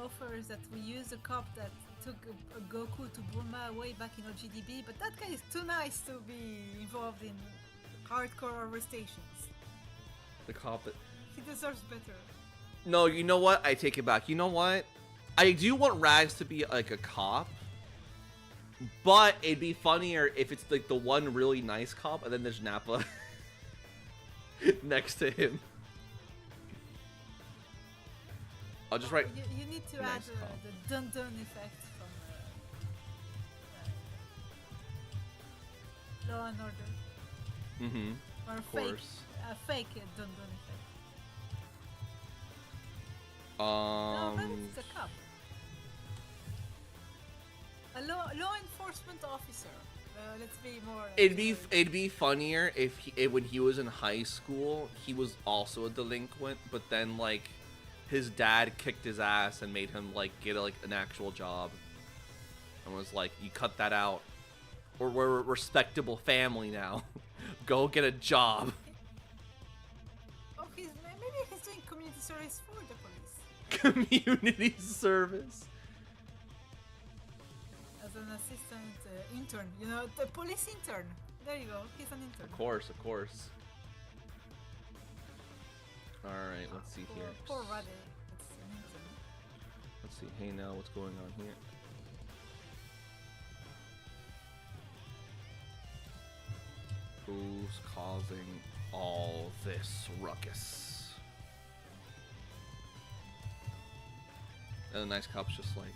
B: offers that we use a cop that took a Goku to Bulma way back in OGDB, but that guy is too nice to be involved in hardcore arrestations.
A: The cop that...
B: He deserves better.
A: No, you know what? I take it back. You know what? I do want Rags to be like a cop, but it'd be funnier if it's like the one really nice cop and then there's Nappa next to him. I'll just write...
B: You need to
A: nice
B: add
A: cop.
B: the dun-dun effect from Law and Order. Or
A: Of course.
B: a fake dun-dun effect. No, Raditz is a cop. A law enforcement officer. Let's be more.
A: It'd be funnier if when he was in high school, he was also a delinquent, but then like his dad kicked his ass and made him like get like an actual job, and was like, "You cut that out. We're a respectable family now. Go get a job."
B: Oh, maybe he's doing community service for the police
A: Community service.
B: as an assistant intern. You know, the police intern. There you go. He's an intern.
A: Of course. All right, let's see here.
B: Poor Raditz. It's an intern.
A: Let's see. Hey, now what's going on here? Who's causing all this ruckus? And the nice cop's just like,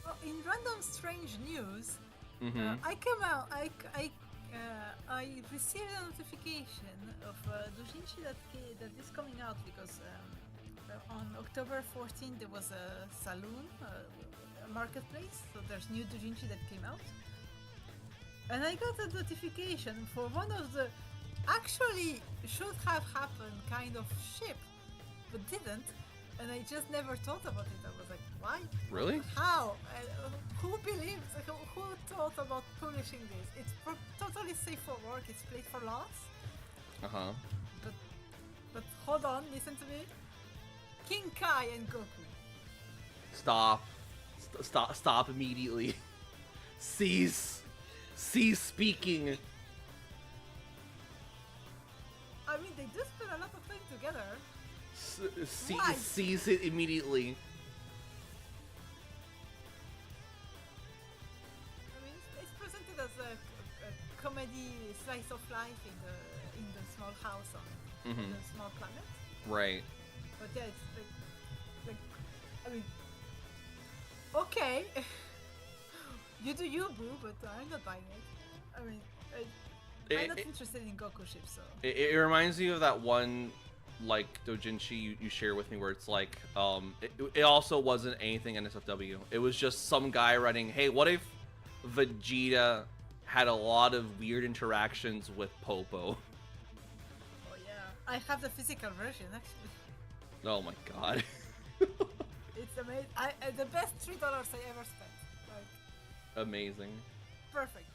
B: Oh, in random strange news,
A: mm-hmm.
B: I received a notification of doujinshi that is coming out because on October 14th there was a saloon, a marketplace, so there's new doujinshi that came out. And I got a notification for one of the actually should have happened kind of ship, but didn't. And I just never thought about it. I was like, why?
A: Really?
B: How? Who believes? Who thought about publishing this? It's totally safe for work. It's played for laughs.
A: Uh-huh.
B: But hold on, listen to me. King Kai and Goku.
A: Stop immediately. Cease speaking.
B: I mean, they do spend a lot of time together. Why?
A: Sees it immediately.
B: I mean, it's presented as a comedy slice of life in the small house on the small planet.
A: Right.
B: But yeah, it's like I mean, okay, you do you, boo, but I'm not buying it. I mean, I'm not interested in Goku ships, so.
A: It reminds me of that one, like, doujinshi you share with me where it's like, it also wasn't anything NSFW. It was just some guy writing, hey, what if Vegeta had a lot of weird interactions with Popo?
B: Oh yeah, I have the physical version actually.
A: Oh my god.
B: It's amazing. The best $3 I ever spent. Like,
A: amazing.
B: perfect.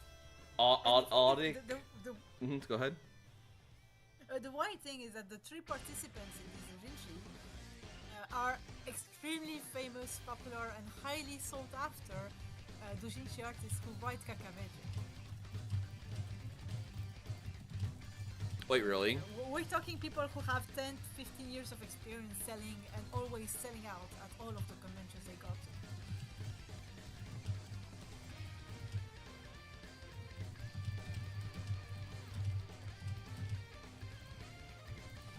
A: Audit. Go ahead.
B: The wild thing is that the 3 participants in this doujinshi are extremely famous, popular, and highly sought after doujinshi artists who write kakameji.
A: Wait, really?
B: We're talking people who have 10, 15 years of experience selling and always selling out at all of the conventions they go to.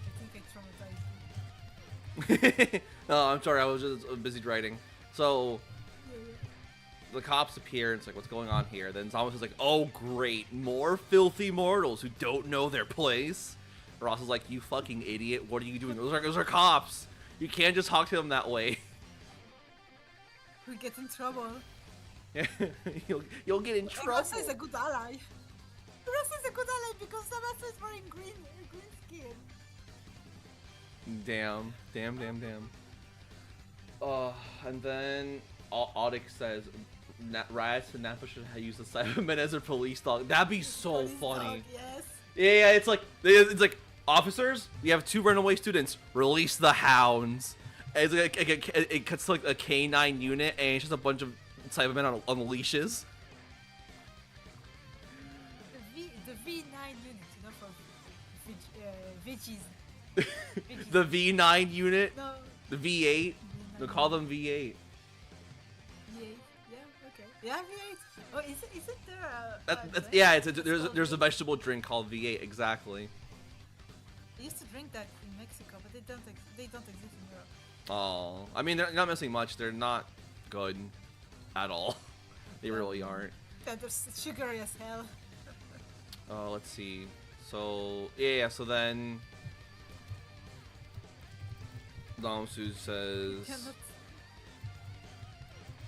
B: I think I traumatized you.
A: No, I'm sorry, I was just busy writing. So, the cops appear, and it's like, what's going on here? Then Zamasu is like, oh great, more filthy mortals who don't know their place. Ross is like, you fucking idiot, what are you doing? Those are cops. You can't just talk to them that way.
B: We get in trouble.
A: You'll get in trouble.
B: Rasa is a good ally. Rasa is a good ally because Zamasu is wearing green skin.
A: Damn. And then Audix says, Rats and Nappa should use the Cybermen as their police dog. That'd be so funny.
B: Dog, yes.
A: Yeah, it's like officers. We have 2 runaway students. Release the hounds. And it's like it cuts to like a K9 unit, and it's just a bunch of Cybermen on leashes.
B: The V9 unit, you know, for veggies.
A: The V9 unit.
B: No.
A: The V8. They'll call them V8.
B: V8. Yeah. Okay. Yeah, V8. Oh, isn't there
A: yeah, there's a vegetable drink called V8 exactly.
B: I used to drink that in Mexico, but they don't exist in Europe.
A: Oh, I mean they're not missing much. They're not good at all. They really aren't.
B: Yeah, they're sugary as hell.
A: Let's see. So yeah. So then Zamasu says,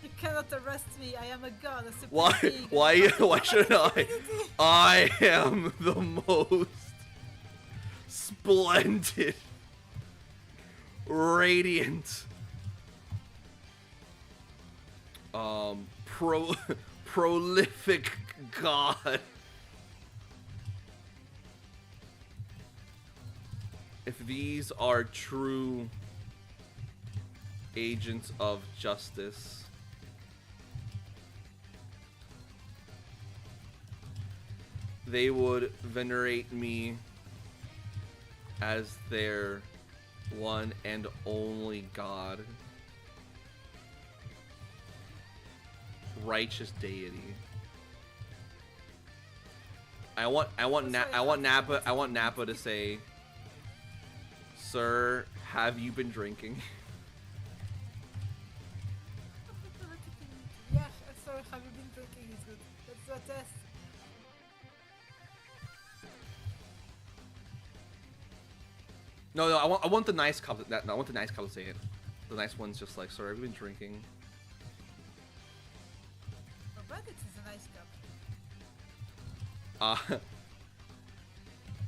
B: You cannot arrest me. I am a god. A super
A: Why?
B: being,
A: Why should I? I am the most splendid, radiant, prolific god. If these are true agents of justice, they would venerate me as their one and only god, righteous deity. I want Nappa to say, "Sir, have you been drinking?"
B: Yeah, sir, have you been drinking? Is good. Let's do a test.
A: No, I want the nice cop. I want the nice cop to say it. The nice one's just like, "Sir, have you been drinking?"
B: Bandits is a nice cup.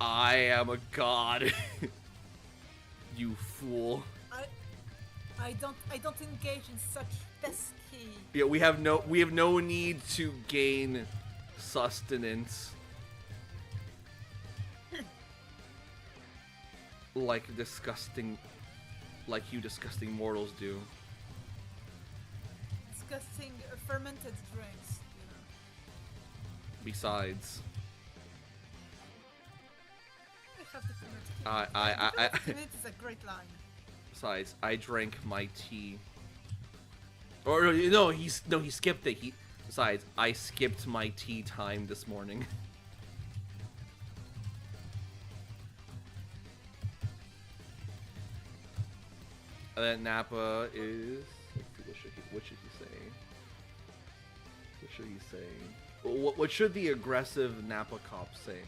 A: I am a god. You fool.
B: I don't engage in such pesky.
A: Yeah, we have no need to gain sustenance. like you disgusting mortals do.
B: Disgusting fermented drinks, you know.
A: Besides,
B: I have the fermented. Fermented is a great line.
A: Besides, I drank my tea. Or no, he skipped it. Besides, I skipped my tea time this morning. And then Nappa is. Let's see, what should he say? What should he say? What should the aggressive Nappa cop say?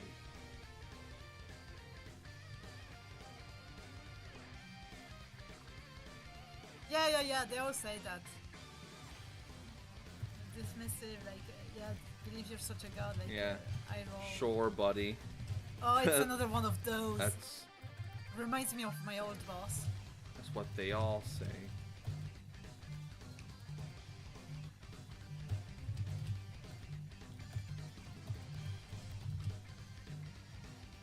B: Yeah. They all say that. Dismissive, like, yeah, believe you're such a god, like,
A: Yeah.
B: I roll.
A: Sure, buddy.
B: Oh, it's another one of those.
A: That's
B: Reminds me of my old boss.
A: what they all say.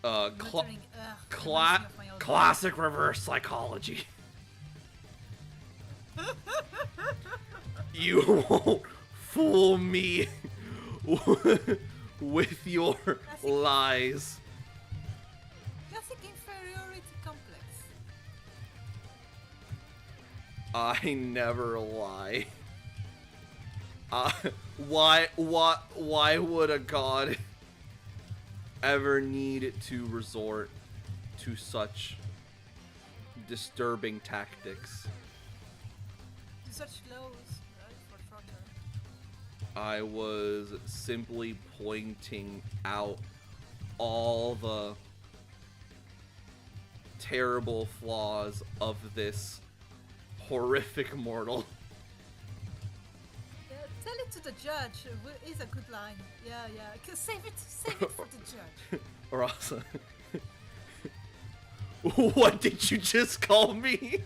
B: Muttering, reminds me of my old
A: Classic reverse psychology. You won't fool me with your lies.
B: Classic inferiority complex.
A: I never lie. Why would a god ever need to resort to such disturbing tactics?
B: Such lows, right, for Trotter.
A: I was simply pointing out all the terrible flaws of this horrific mortal.
B: Yeah, tell it to the judge. Is a good line. Yeah. Save it for the judge.
A: Or also, what did you just call me?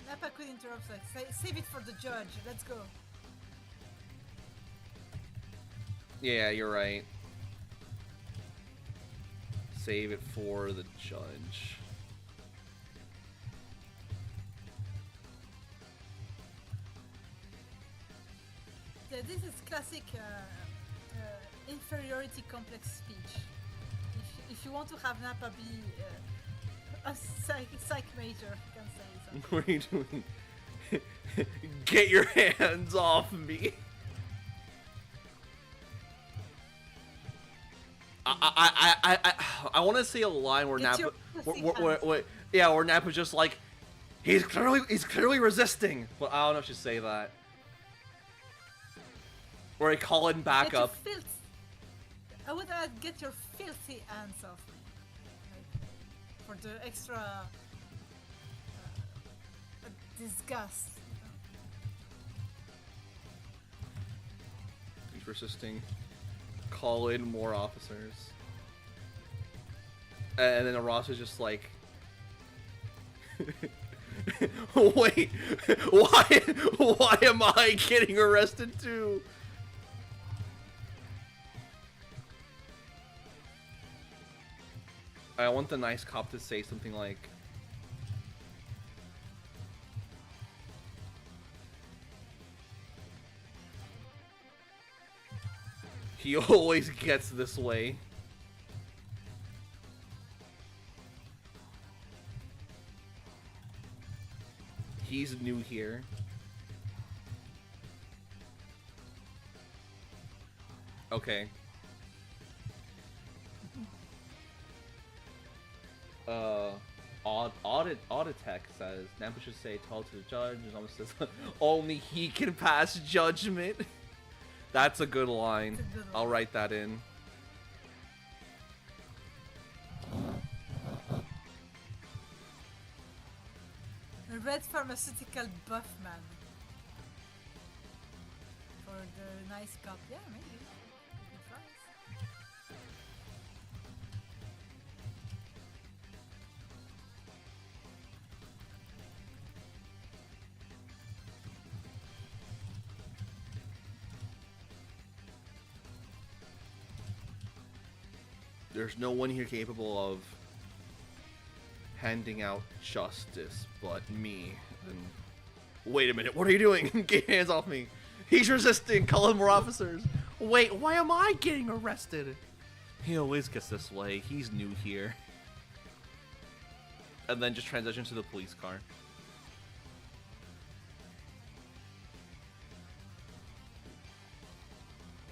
B: Nappa could interrupt, like, save it for the judge. Let's go.
A: Yeah, you're right. Save it for the judge.
B: Yeah, this is classic inferiority complex speech. If you want to have Nappa be a psych major, you can say something.
A: What are you doing? Get your hands off me! I want to say a line where
B: Get
A: Nappa,
B: your
A: where Nappa's just like, he's clearly resisting, but I don't know if she say that. Or I call him back
B: Get your
A: up.
B: I would add, get your filthy hands off me. Like, for the extra disgust.
A: He's resisting. Call in more officers. And then Ross is just like, wait, why am I getting arrested too? I want the nice cop to say something like, he always gets this way. He's new here. Okay. Auditech says, Nampa should say, tell it to the judge. And almost says, only he can pass judgment. That's a good line. I'll write that in.
B: A red pharmaceutical buff man. For the nice cop. Yeah, maybe. Good price.
A: There's no one here capable of handing out justice, but me. And wait a minute, what are you doing? Get your hands off me. He's resisting. Call in more officers. Wait, why am I getting arrested? He always gets this way. He's new here. And then just transition to the police car.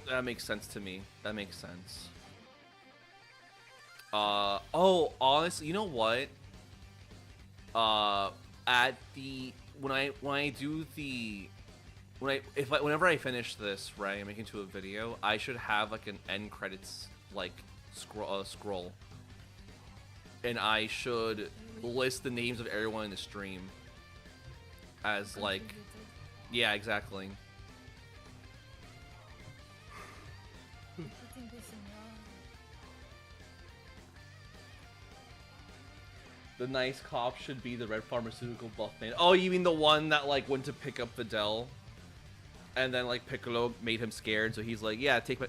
A: That makes sense to me. That makes sense. Oh, honestly, you know what? At the whenever I finish this, right, and make it into a video, I should have like an end credits like scroll, and I should list the names of everyone in the stream as like, yeah, exactly. The nice cop should be the red pharmaceutical buff man. Oh, you mean the one that like went to pick up Fidel, and then like Piccolo made him scared, so he's like, yeah, take my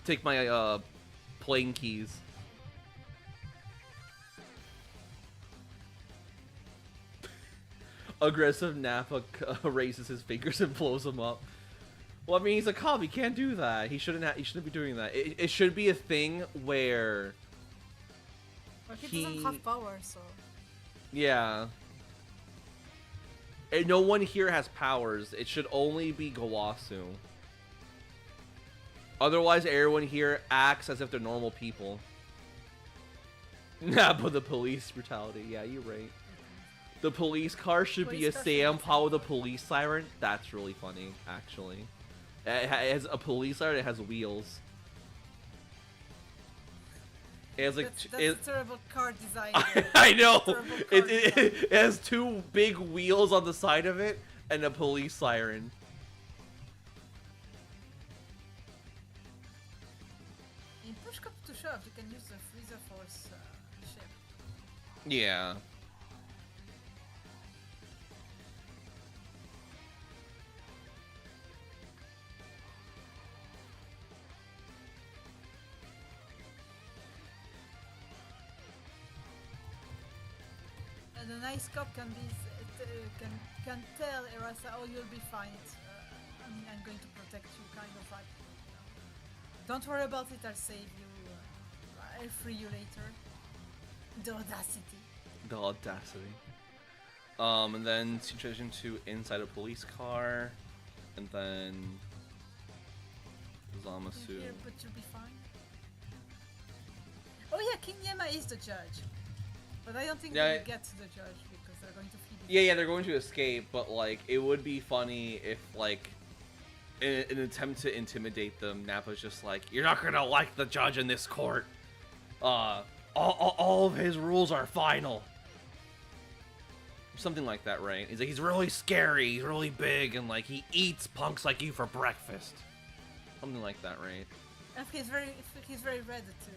A: take my plane keys. Aggressive Nappa raises his fingers and blows him up. Well, I mean, he's a cop. He can't do that. He shouldn't be doing that. It should be a thing where.
B: Well, he doesn't have power, so.
A: Yeah. And no one here has powers. It should only be Gawasu. Otherwise, everyone here acts as if they're normal people. Nah, but the police brutality. Yeah, you're right. The police car should be a Sampa with a police siren. That's really funny, actually. It has a police siren. It has wheels. It has like
B: that's a terrible car design.
A: I know. It has two big wheels on the side of it and a police siren.
B: In push come to shove, you can use the Freezer Force ship.
A: Yeah.
B: And a nice cop can be can tell Erasa, oh, you'll be fine. I'm going to protect you, kind of like. Don't worry about it. I'll save you. I'll free you later. The audacity.
A: The audacity. And then transition to inside a police car, and then Zamasu.
B: Here, but you'll be fine. Oh yeah, King Yema is the judge. But I don't think they'll get to the judge because they're going to feed it.
A: Yeah, they're going to escape, but like it would be funny if like in an attempt to intimidate them, Nappa's just like, you're not gonna like the judge in this court. All of his rules are final. Something like that, right? He's like, he's really scary, he's really big, and like he eats punks like you for breakfast. Something like that, right?
B: And he's very red too.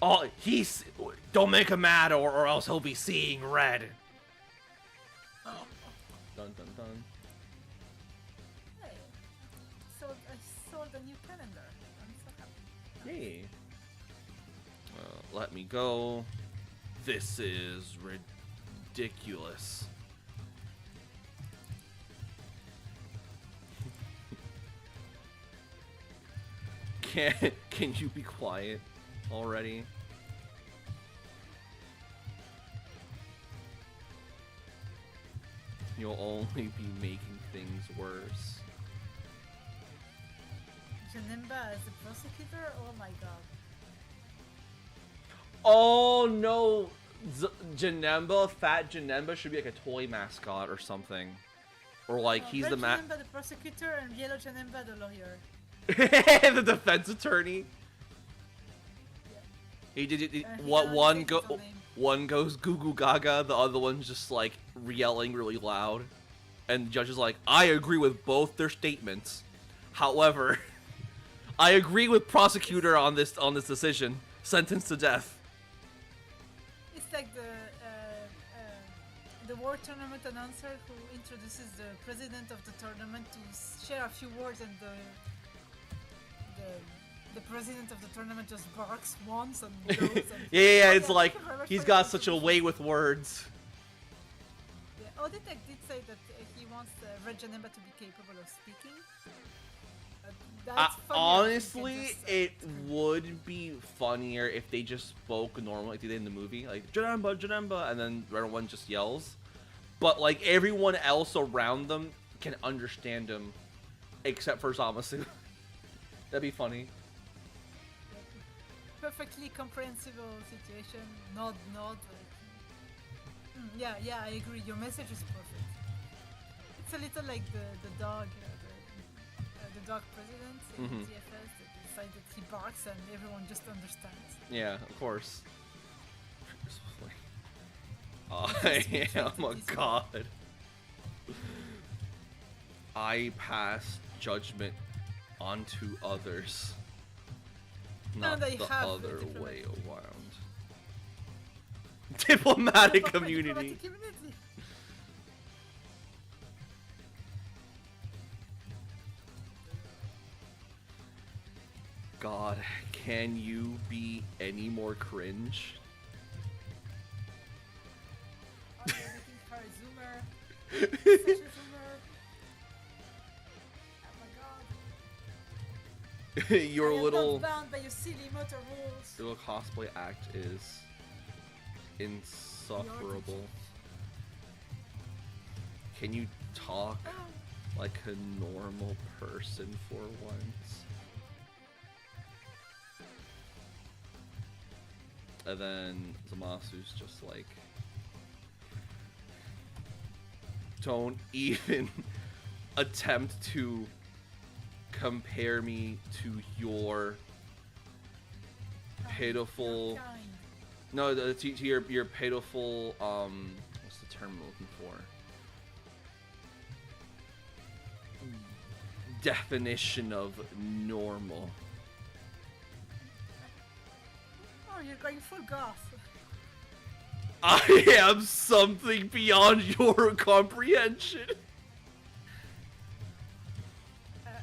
A: Oh, don't make him mad, or else he'll be seeing red. Dun dun dun.
B: Hey, I sold a new calendar. I'm so happy.
A: Yay. Let me go. This is ridiculous. Can you be quiet already? You'll only be making things worse.
B: Janemba as the prosecutor? Oh my god.
A: Oh no! Janemba, Fat Janemba should be like a toy mascot or something. Or like he's
B: Red
A: the
B: Janemba the prosecutor and Yellow Janemba the lawyer.
A: the defense attorney. He did what one goes goo goo gaga, the other one's just like yelling really loud. And the judge is like, I agree with both their statements. However, I agree with prosecutor on this decision. Sentenced to death.
B: It's like the war tournament announcer who introduces the president of the tournament to share a few words and the the president of the tournament just barks once and goes. And
A: Yeah, it's
B: "Oh,
A: like
B: thank you very much
A: he's
B: for your
A: got such a
B: contribution."
A: way with words.
B: Yeah, Auditek did say that he wants Red Janemba to be capable of speaking. That's funnier,
A: Honestly,
B: I think, than
A: it
B: just,
A: would be funnier if they just spoke normal like they did in the movie, like Janemba, Janemba, and then everyone just yells. But like everyone else around them can understand him, except for Zamasu. That'd be funny.
B: perfectly comprehensible situation. Nod, nod. Yeah, I agree. Your message is perfect. It's a little like the dog, the dog president in
A: Mhm.
B: TFS that decided he barks and everyone just understands.
A: Yeah, of course. I am a god. I pass judgment onto others, not
B: they
A: the
B: have
A: other
B: diplomatic-
A: way around. Diplomatic community.
B: Diplomatic community.
A: God, can you be any more cringe?
B: Oh, they're making her a zoomer. Such a zoomer. Oh my god.
A: Your
B: I am
A: little
B: not bound by your silly motor rules.
A: little cosplay act is insufferable. Can you talk like a normal person for once? And then Zamasu's just like, don't even attempt to compare me to your pitiful,
B: Kind.
A: no, to your pitiful, what's the term I'm looking for? Definition of normal.
B: Oh, you're going full goth.
A: I am something beyond your comprehension.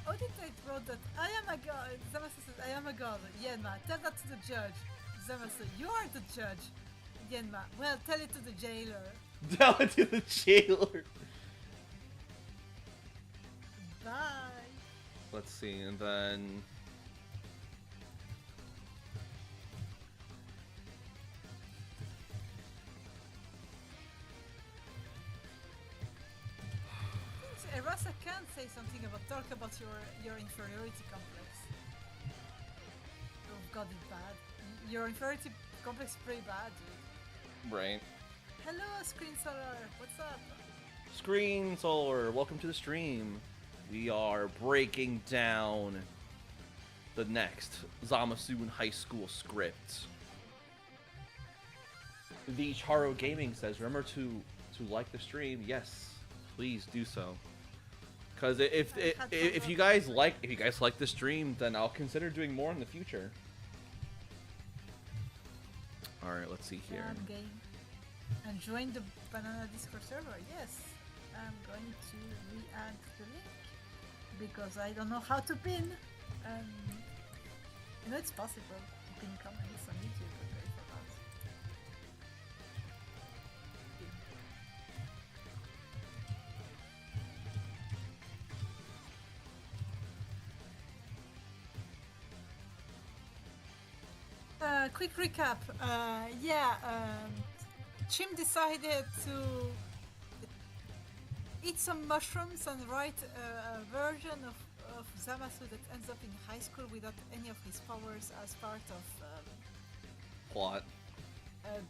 B: Odite wrote that I am a god. Zamasu says, I am a god. Yenma, tell that to the judge. Zamasu, you are the judge. Yenma, well, tell it to the jailer.
A: Tell it to the jailer.
B: Bye.
A: Let's see, and then
B: Erasa can say something talk about your inferiority complex. Oh god, it's bad. Your inferiority complex is pretty bad, dude.
A: right.
B: Hello, Screen Solar. What's up?
A: Screen Solar, welcome to the stream. We are breaking down the next Zamasu High School script. The Charo Gaming says, remember to like the stream. Yes, please do so. Because if you guys like the stream, then I'll consider doing more in the future. All right, let's see here.
B: Game. And join the Banana Discord server. Yes, I'm going to re-add the link because I don't know how to pin. You know it's possible to pin comments on YouTube. Okay, for that. Quick recap. Chim decided to eat some mushrooms and write a version of Zamasu that ends up in high school without any of his powers as part of
A: Plot.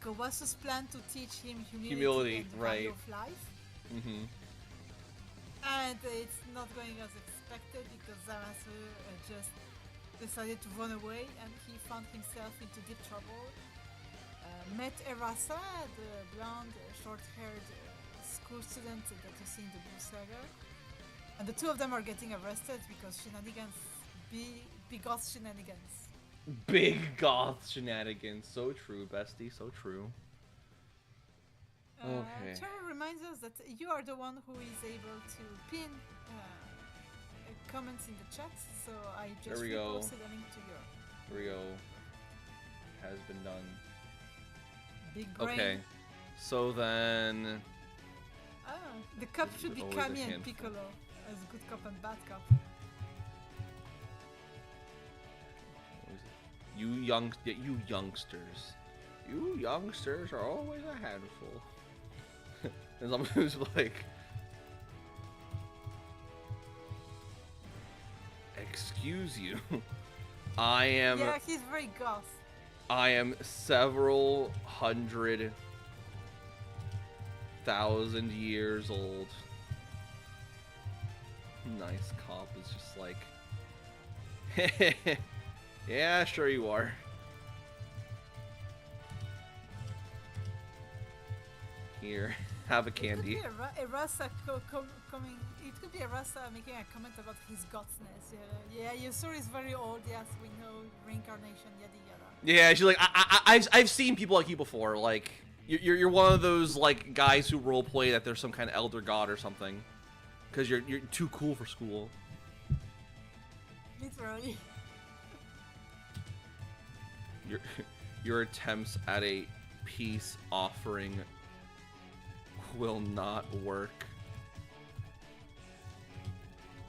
B: Gowasu's plan to teach him
A: Humility,
B: and the
A: right.
B: value of life.
A: Mm-hmm.
B: And it's not going as expected because Zamasu just decided to run away and he found himself into deep trouble. Met Erasa, the blonde, short-haired school student that you see in the Blue Saga. And the two of them are getting arrested because shenanigans, big goth shenanigans.
A: Big goth shenanigans. So true, bestie, so true. Okay.
B: Charo reminds us that you are the one who is able to pin comments in the chat, so I just
A: There we go.
B: reposted a link to your
A: Here we go. Has been done.
B: big brain.
A: Okay. So then...
B: Ah, the cup should be
A: Always a
B: Kami and
A: handful.
B: Piccolo as good cop and bad cop.
A: You youngsters. You youngsters are always a handful. And someone who's like... Excuse you. I am...
B: Yeah, he's very goth.
A: I am several 100,000 years old. Nice cop is just like... Yeah, sure you are. Here, have a candy.
B: It could be a Rasa coming. It could be a Rasa making a comment about his godness. Yeah, Yusur is very old. Yes, we know reincarnation. Yada yada.
A: Yeah, she's like, I've seen people like you before. Like, you're one of those like guys who roleplay that there's some kind of elder god or something, because you're too cool for school.
B: Literally.
A: Your attempts at a peace offering will not work.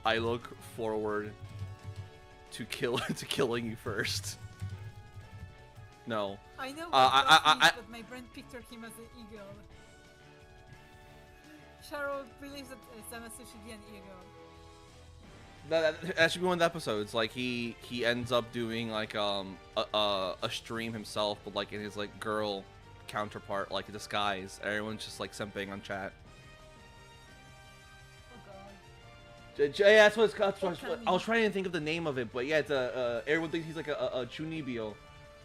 A: I look forward to killing you first. No.
B: I know what
A: I-
B: is, but my brain pictured him as an eagle. Cheryl believes that Zamasu should be an eagle.
A: That should be one of the episodes. Like he ends up doing like a stream himself, but like in his like girl counterpart, like a disguise. Everyone's just like simping on chat.
B: Oh god.
A: Yeah, that's what it's called.
B: Okay.
A: I was trying to think of the name of it, but yeah, it's everyone thinks he's like a chunibyo,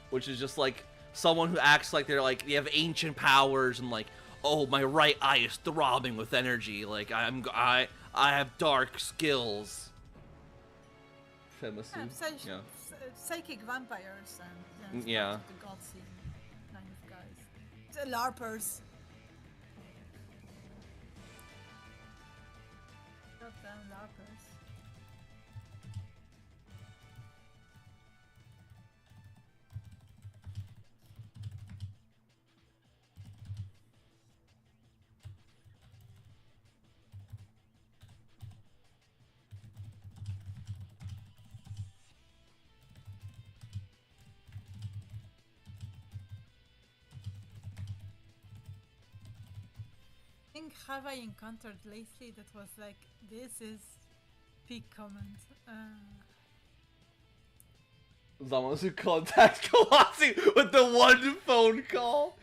A: which is just like someone who acts like they have ancient powers and like, oh, my right eye is throbbing with energy, like I have dark skills. Zamasu. Yeah.
B: Psychic vampires and
A: Yeah.
B: the god scene kind of guys. The LARPers. Goddamn LARPers. Have I encountered lately that was like, this is peak comment?
A: Zamasu contacts Colossi with the one phone call.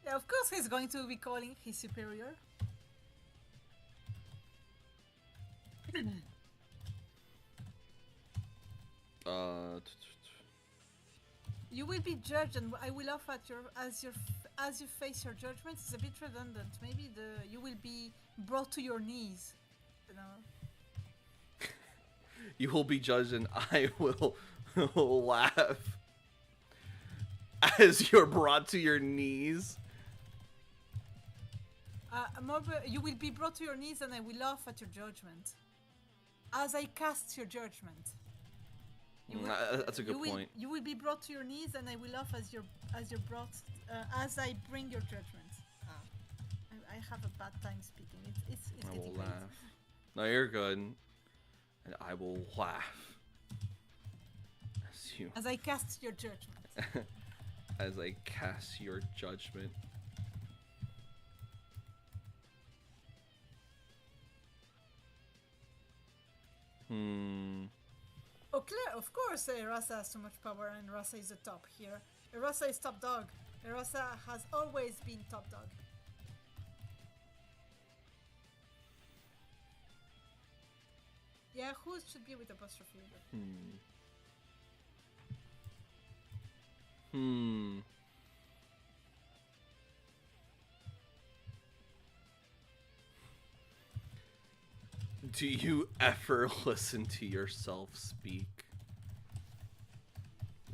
B: Yeah, of course he's going to be calling his superior. You will be judged, and I will laugh at as you face your judgment. It's a bit redundant. Maybe you will be brought to your knees. You know.
A: You will be judged, and I will laugh as you're brought to your knees.
B: You will be brought to your knees, and I will laugh at your judgment as I cast your judgment.
A: That's a good point.
B: You will be brought to your knees, and I will laugh as you're brought as I bring your judgment. I have a bad time speaking. It's
A: I
B: getting
A: will
B: late.
A: laugh. No, you're good. And I will laugh.
B: As I cast your judgment.
A: As I cast your judgment.
B: Oh, clear, of course, Rasa has so much power, and Rasa is the top here. Rasa is top dog. Rasa has always been top dog. Yeah, who should be with apostrophe?
A: Do you ever listen to yourself speak?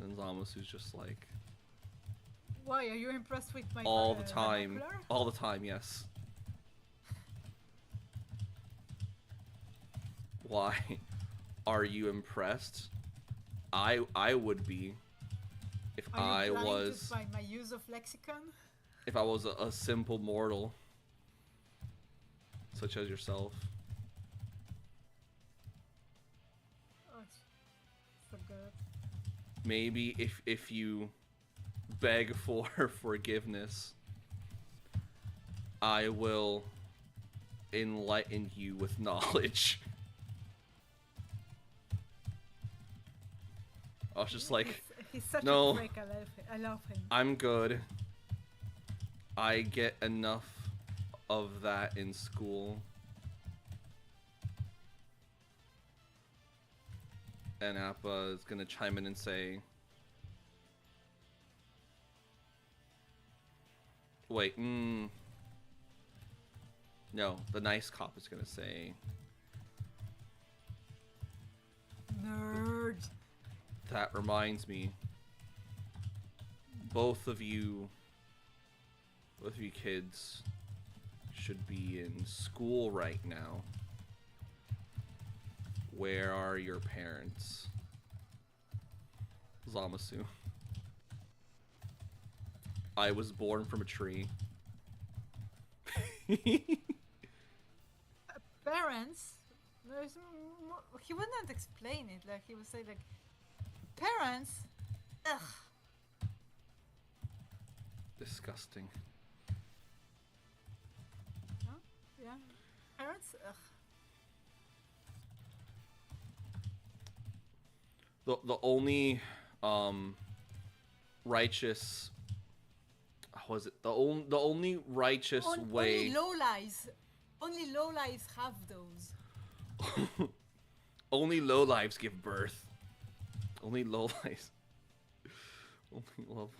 A: And Zamasu's just like,
B: Why are you impressed with my
A: All the time.
B: vernacular?
A: All the time, yes. Why are you impressed? I would be if
B: Are you
A: I
B: blinded
A: was
B: by my use of lexicon?
A: if I was a simple mortal such as yourself.
B: Oh, so good.
A: Maybe if you beg for forgiveness, I will enlighten you with knowledge. I was just like,
B: He's such
A: no.
B: a prick. I love him.
A: I'm good. I get enough of that in school. And Appa is gonna chime in and say, wait, no, the nice cop is gonna say,
B: Nerd.
A: that reminds me, both of you kids should be in school right now. Where are your parents? Zamasu. I was born from a tree.
B: Parents? He would not explain it. Like he would say, like, parents. Ugh.
A: Disgusting.
B: Huh? Yeah. Parents. Ugh.
A: The only righteous, how was it? The only righteous way.
B: Only low lives have those.
A: Only low lives give birth. Only low lives. Only love.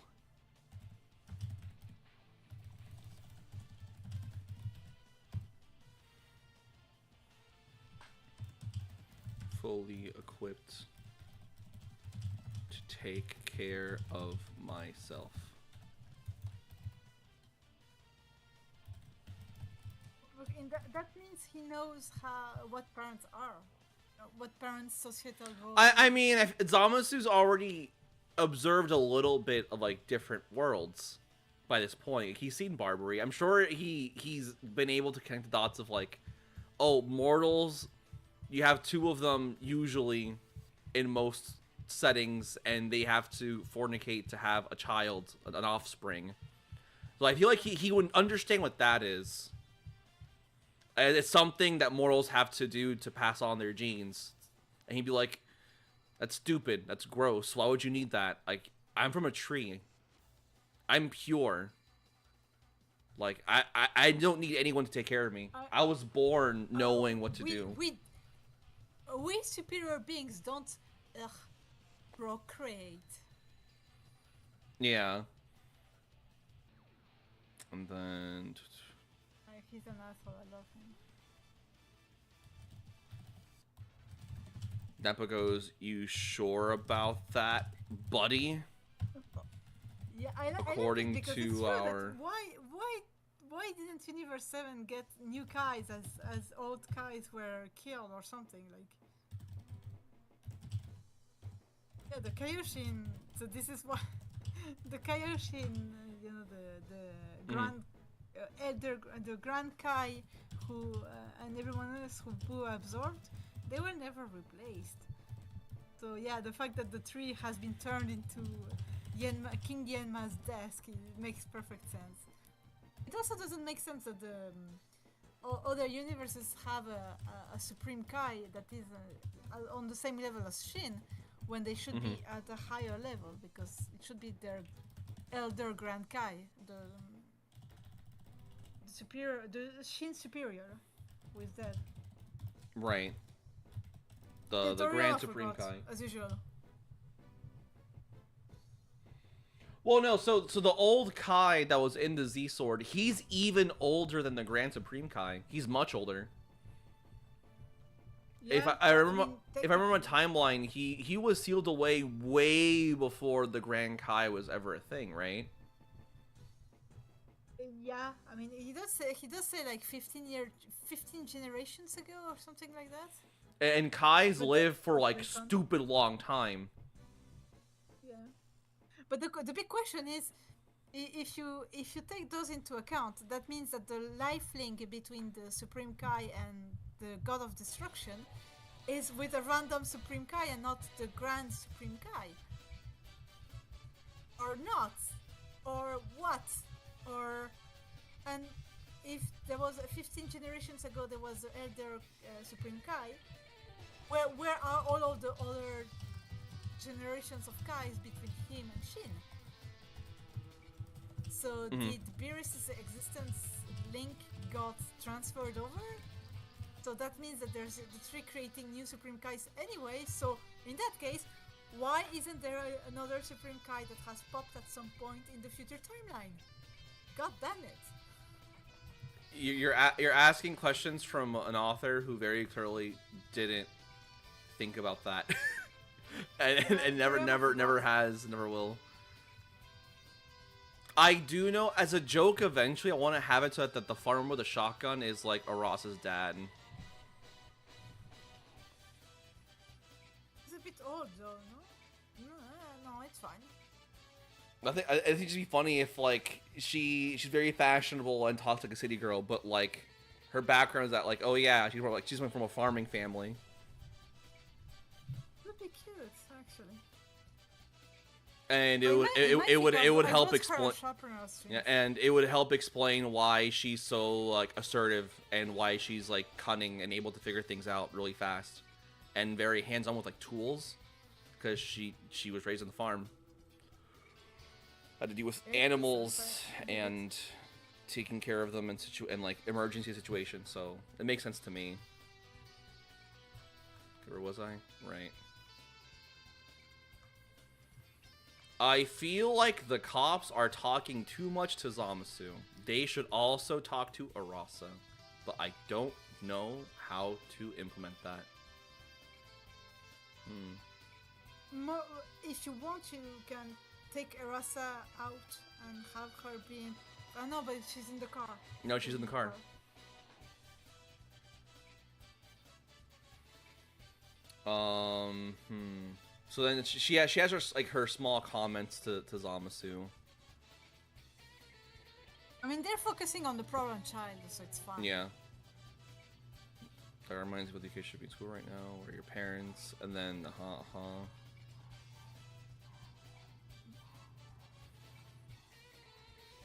A: Fully equipped to take care of myself.
B: Look, that means he knows what parents are, what parents' societal role.
A: I mean, Zamasu's already observed a little bit of like different worlds by this point. He's seen Barbary. I'm sure he's been able to connect the dots of like, oh, mortals. You have two of them usually in most settings, and they have to fornicate to have a child, an offspring. So I feel like he would understand what that is. And it's something that mortals have to do to pass on their genes. And he'd be like, that's stupid. That's gross. Why would you need that? Like, I'm from a tree. I'm pure. Like, I don't need anyone to take care of me. I was born knowing what to do.
B: We superior beings don't procreate.
A: Yeah. And then...
B: He's an asshole, I love him.
A: Nappa goes, you sure about that, buddy?
B: Yeah,
A: According
B: I like it because
A: to
B: it's true
A: our...
B: that why didn't Universe 7 get new Kais as old Kais were killed or something? Like, yeah, the Kaioshin. So this is why the Kaioshin, you know, the grand elder, the Grand Kai, who and everyone else who Boo absorbed, they were never replaced. So yeah, the fact that the tree has been turned into King Yenma's desk, it makes perfect sense. It also doesn't make sense that the other universes have a Supreme Kai that is on the same level as Shin, when they should be at a higher level, because it should be their Elder Grand Kai, the superior, the Shin superior, who is dead.
A: Right. The Grand Supreme Kai.
B: As usual.
A: Well, no, so the old Kai that was in the Z Sword, he's even older than the Grand Supreme Kai. He's much older.
B: Yeah,
A: if I remember my timeline, he was sealed away way before the Grand Kai was ever a thing, right?
B: Yeah, I mean, he does say like 15 generations ago or something like that.
A: And Kai's
B: But
A: live for like
B: the con-
A: stupid long time.
B: yeah. But the big question is, if you take those into account, that means that the life link between the Supreme Kai and the God of Destruction is with a random Supreme Kai and not the Grand Supreme Kai. Or not. Or what? Or and if there was 15 generations ago there was the Elder Supreme Kai, where are all of the other generations of Kais between him and Shin? So did Beerus' existence link got transferred over? So that means that there's the three creating new Supreme Kais anyway. So in that case, why isn't there another Supreme Kai that has popped at some point in the future timeline? God damn it!
A: You're asking questions from an author who very clearly didn't think about that, and never has, never will. I do know, as a joke, eventually I want to have it so that the farmer with a shotgun is like Aras's dad.
B: It's a bit old though, no? No, it's fine.
A: I think it'd be funny if like she's very fashionable and talks like a city girl, but like her background is that like, oh yeah, she's from a farming family.
B: Would be cute, actually.
A: And it would help explain. Yeah, and it would help explain why she's so like assertive and why she's like cunning and able to figure things out really fast, and very hands-on with like tools, because she was raised on the farm. Had to deal with animals and taking care of them in like emergency situations, so it makes sense to me. Where was I? Right. I feel like the cops are talking too much to Zamasu. They should also talk to Arasa, but I don't know how to implement that.
B: If you want, you can take Arasa out and have her be. Oh no, but she's in the car.
A: No, she's in the car. So then she has her like her small comments to Zamasu.
B: I mean, they're focusing on the problem child, so it's fine.
A: Yeah. That reminds me what the kids should be in school right now. Where are your parents? And then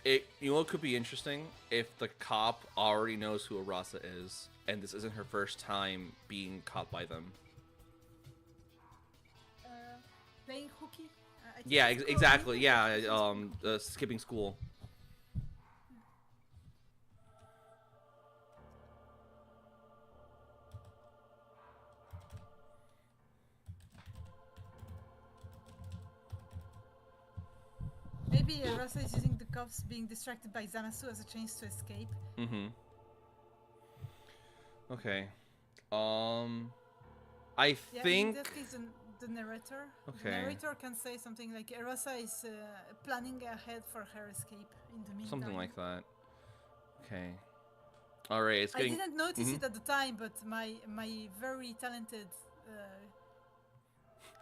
A: You know what could be interesting? If the cop already knows who Arasa is, and this isn't her first time being caught by them.
B: Playing hooky?
A: Yeah, exactly. Yeah, skipping school.
B: Maybe Arasa is using the cops being distracted by Zamasu as a chance to escape.
A: Okay. I think...
B: that is the narrator.
A: Okay.
B: The narrator can say something like Arasa is planning ahead for her escape in the meantime.
A: Something like that. Okay. Alright, it's getting...
B: I didn't notice it at the time, but my very talented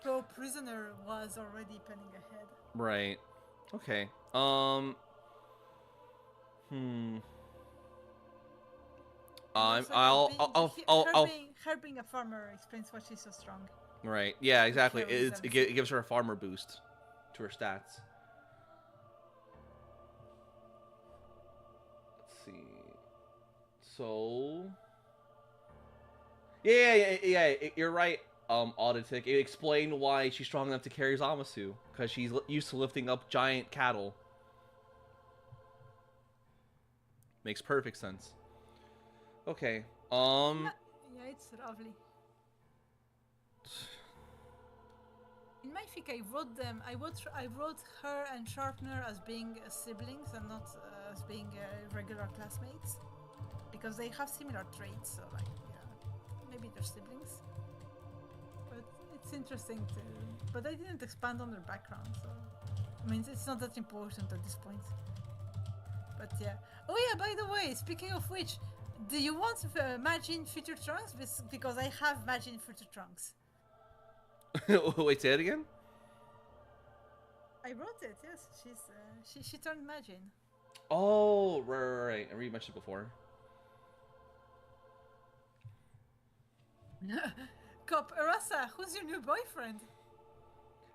B: co-prisoner was already planning ahead.
A: Right. Okay.
B: Her being a farmer explains why she's so strong.
A: Right. Yeah, exactly. It gives her a farmer boost to her stats. Let's see. So. Yeah. You're right. Auditic. It explained why she's strong enough to carry Zamasu, because she's used to lifting up giant cattle. Makes perfect sense. Okay.
B: Yeah, it's lovely. In my fic, I wrote them. I wrote her and Sharpener as being siblings and not as being regular classmates, because they have similar traits. So, like, yeah, maybe they're siblings. But it's interesting to. But I didn't expand on their background, so I mean, it's not that important at this point. But yeah. Oh yeah, by the way, speaking of which, do you want Majin Future Trunks? Because I have Majin Future Trunks.
A: Wait, say it again?
B: I wrote it, yes. She turned Majin.
A: Oh, right. I read mentioned before.
B: Cop Arasa, who's your new boyfriend?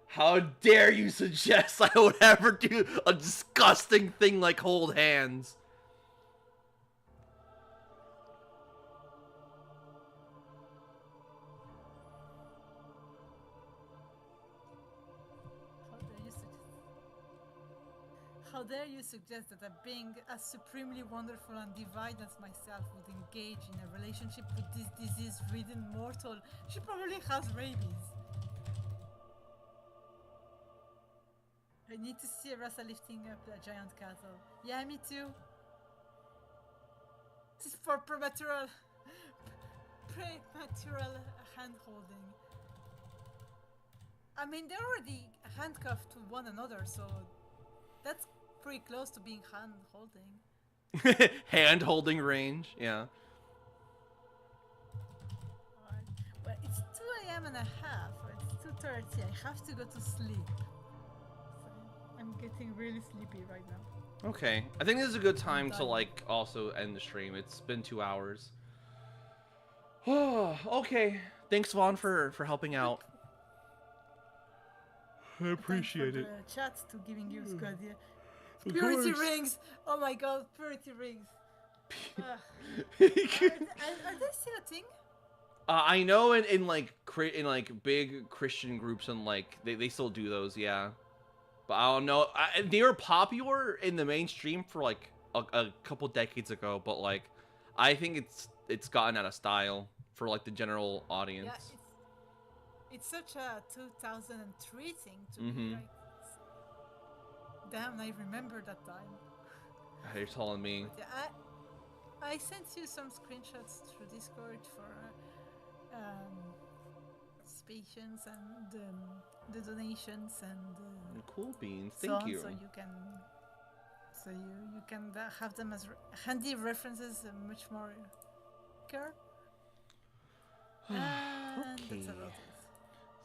A: How dare you suggest I would ever do a disgusting thing like hold hands?
B: How dare you suggest that a being as supremely wonderful and divine as myself would engage in a relationship with this disease-ridden mortal? She probably has rabies. I need to see Rasa lifting up a giant cattle. Yeah, me too. This is for premature hand holding. I mean, they're already handcuffed to one another, so that's pretty close to being hand holding.
A: Hand holding range, yeah.
B: Alright. Well, it's 2 a.m. and a half, or it's 2:30. I have to go to sleep. So I'm getting really sleepy right now.
A: Okay, I think this is a good time to like also end the stream. It's been 2 hours. Oh, okay. Thanks, Vaughn, for helping out. I appreciate it.
B: Chat to giving you good idea. Purity rings! Oh my god, purity rings. Are they still a thing?
A: I know in like big Christian groups and like they still do those, yeah. But I don't know. They were popular in the mainstream for like a couple decades ago, but like I think it's gotten out of style for like the general audience.
B: Yeah, it's such a 2003 thing to me. Like, damn, I remember that time.
A: You're telling me.
B: But yeah, I sent you some screenshots through Discord for patience and the donations and
A: cool beans. Thank you.
B: So you can have them as handy references, much more care. And
A: okay.
B: That's about it.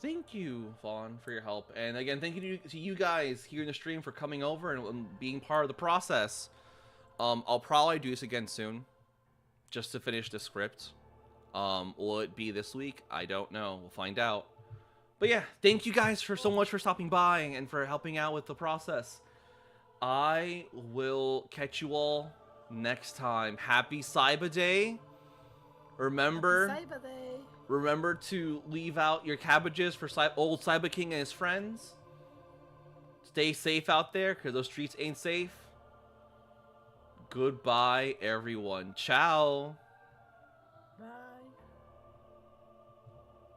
A: Thank you, Vaughn, for your help. And again, thank you to you guys here in the stream for coming over and being part of the process. I'll probably do this again soon, just to finish the script. Will it be this week? I don't know. We'll find out. But yeah, thank you guys so much for stopping by and for helping out with the process. I will catch you all next time. Happy Saiba Day. Remember...
B: Happy Saiba Day.
A: Remember to leave out your cabbages for old Saiba King and his friends. Stay safe out there, because those streets ain't safe. Goodbye, everyone. Ciao.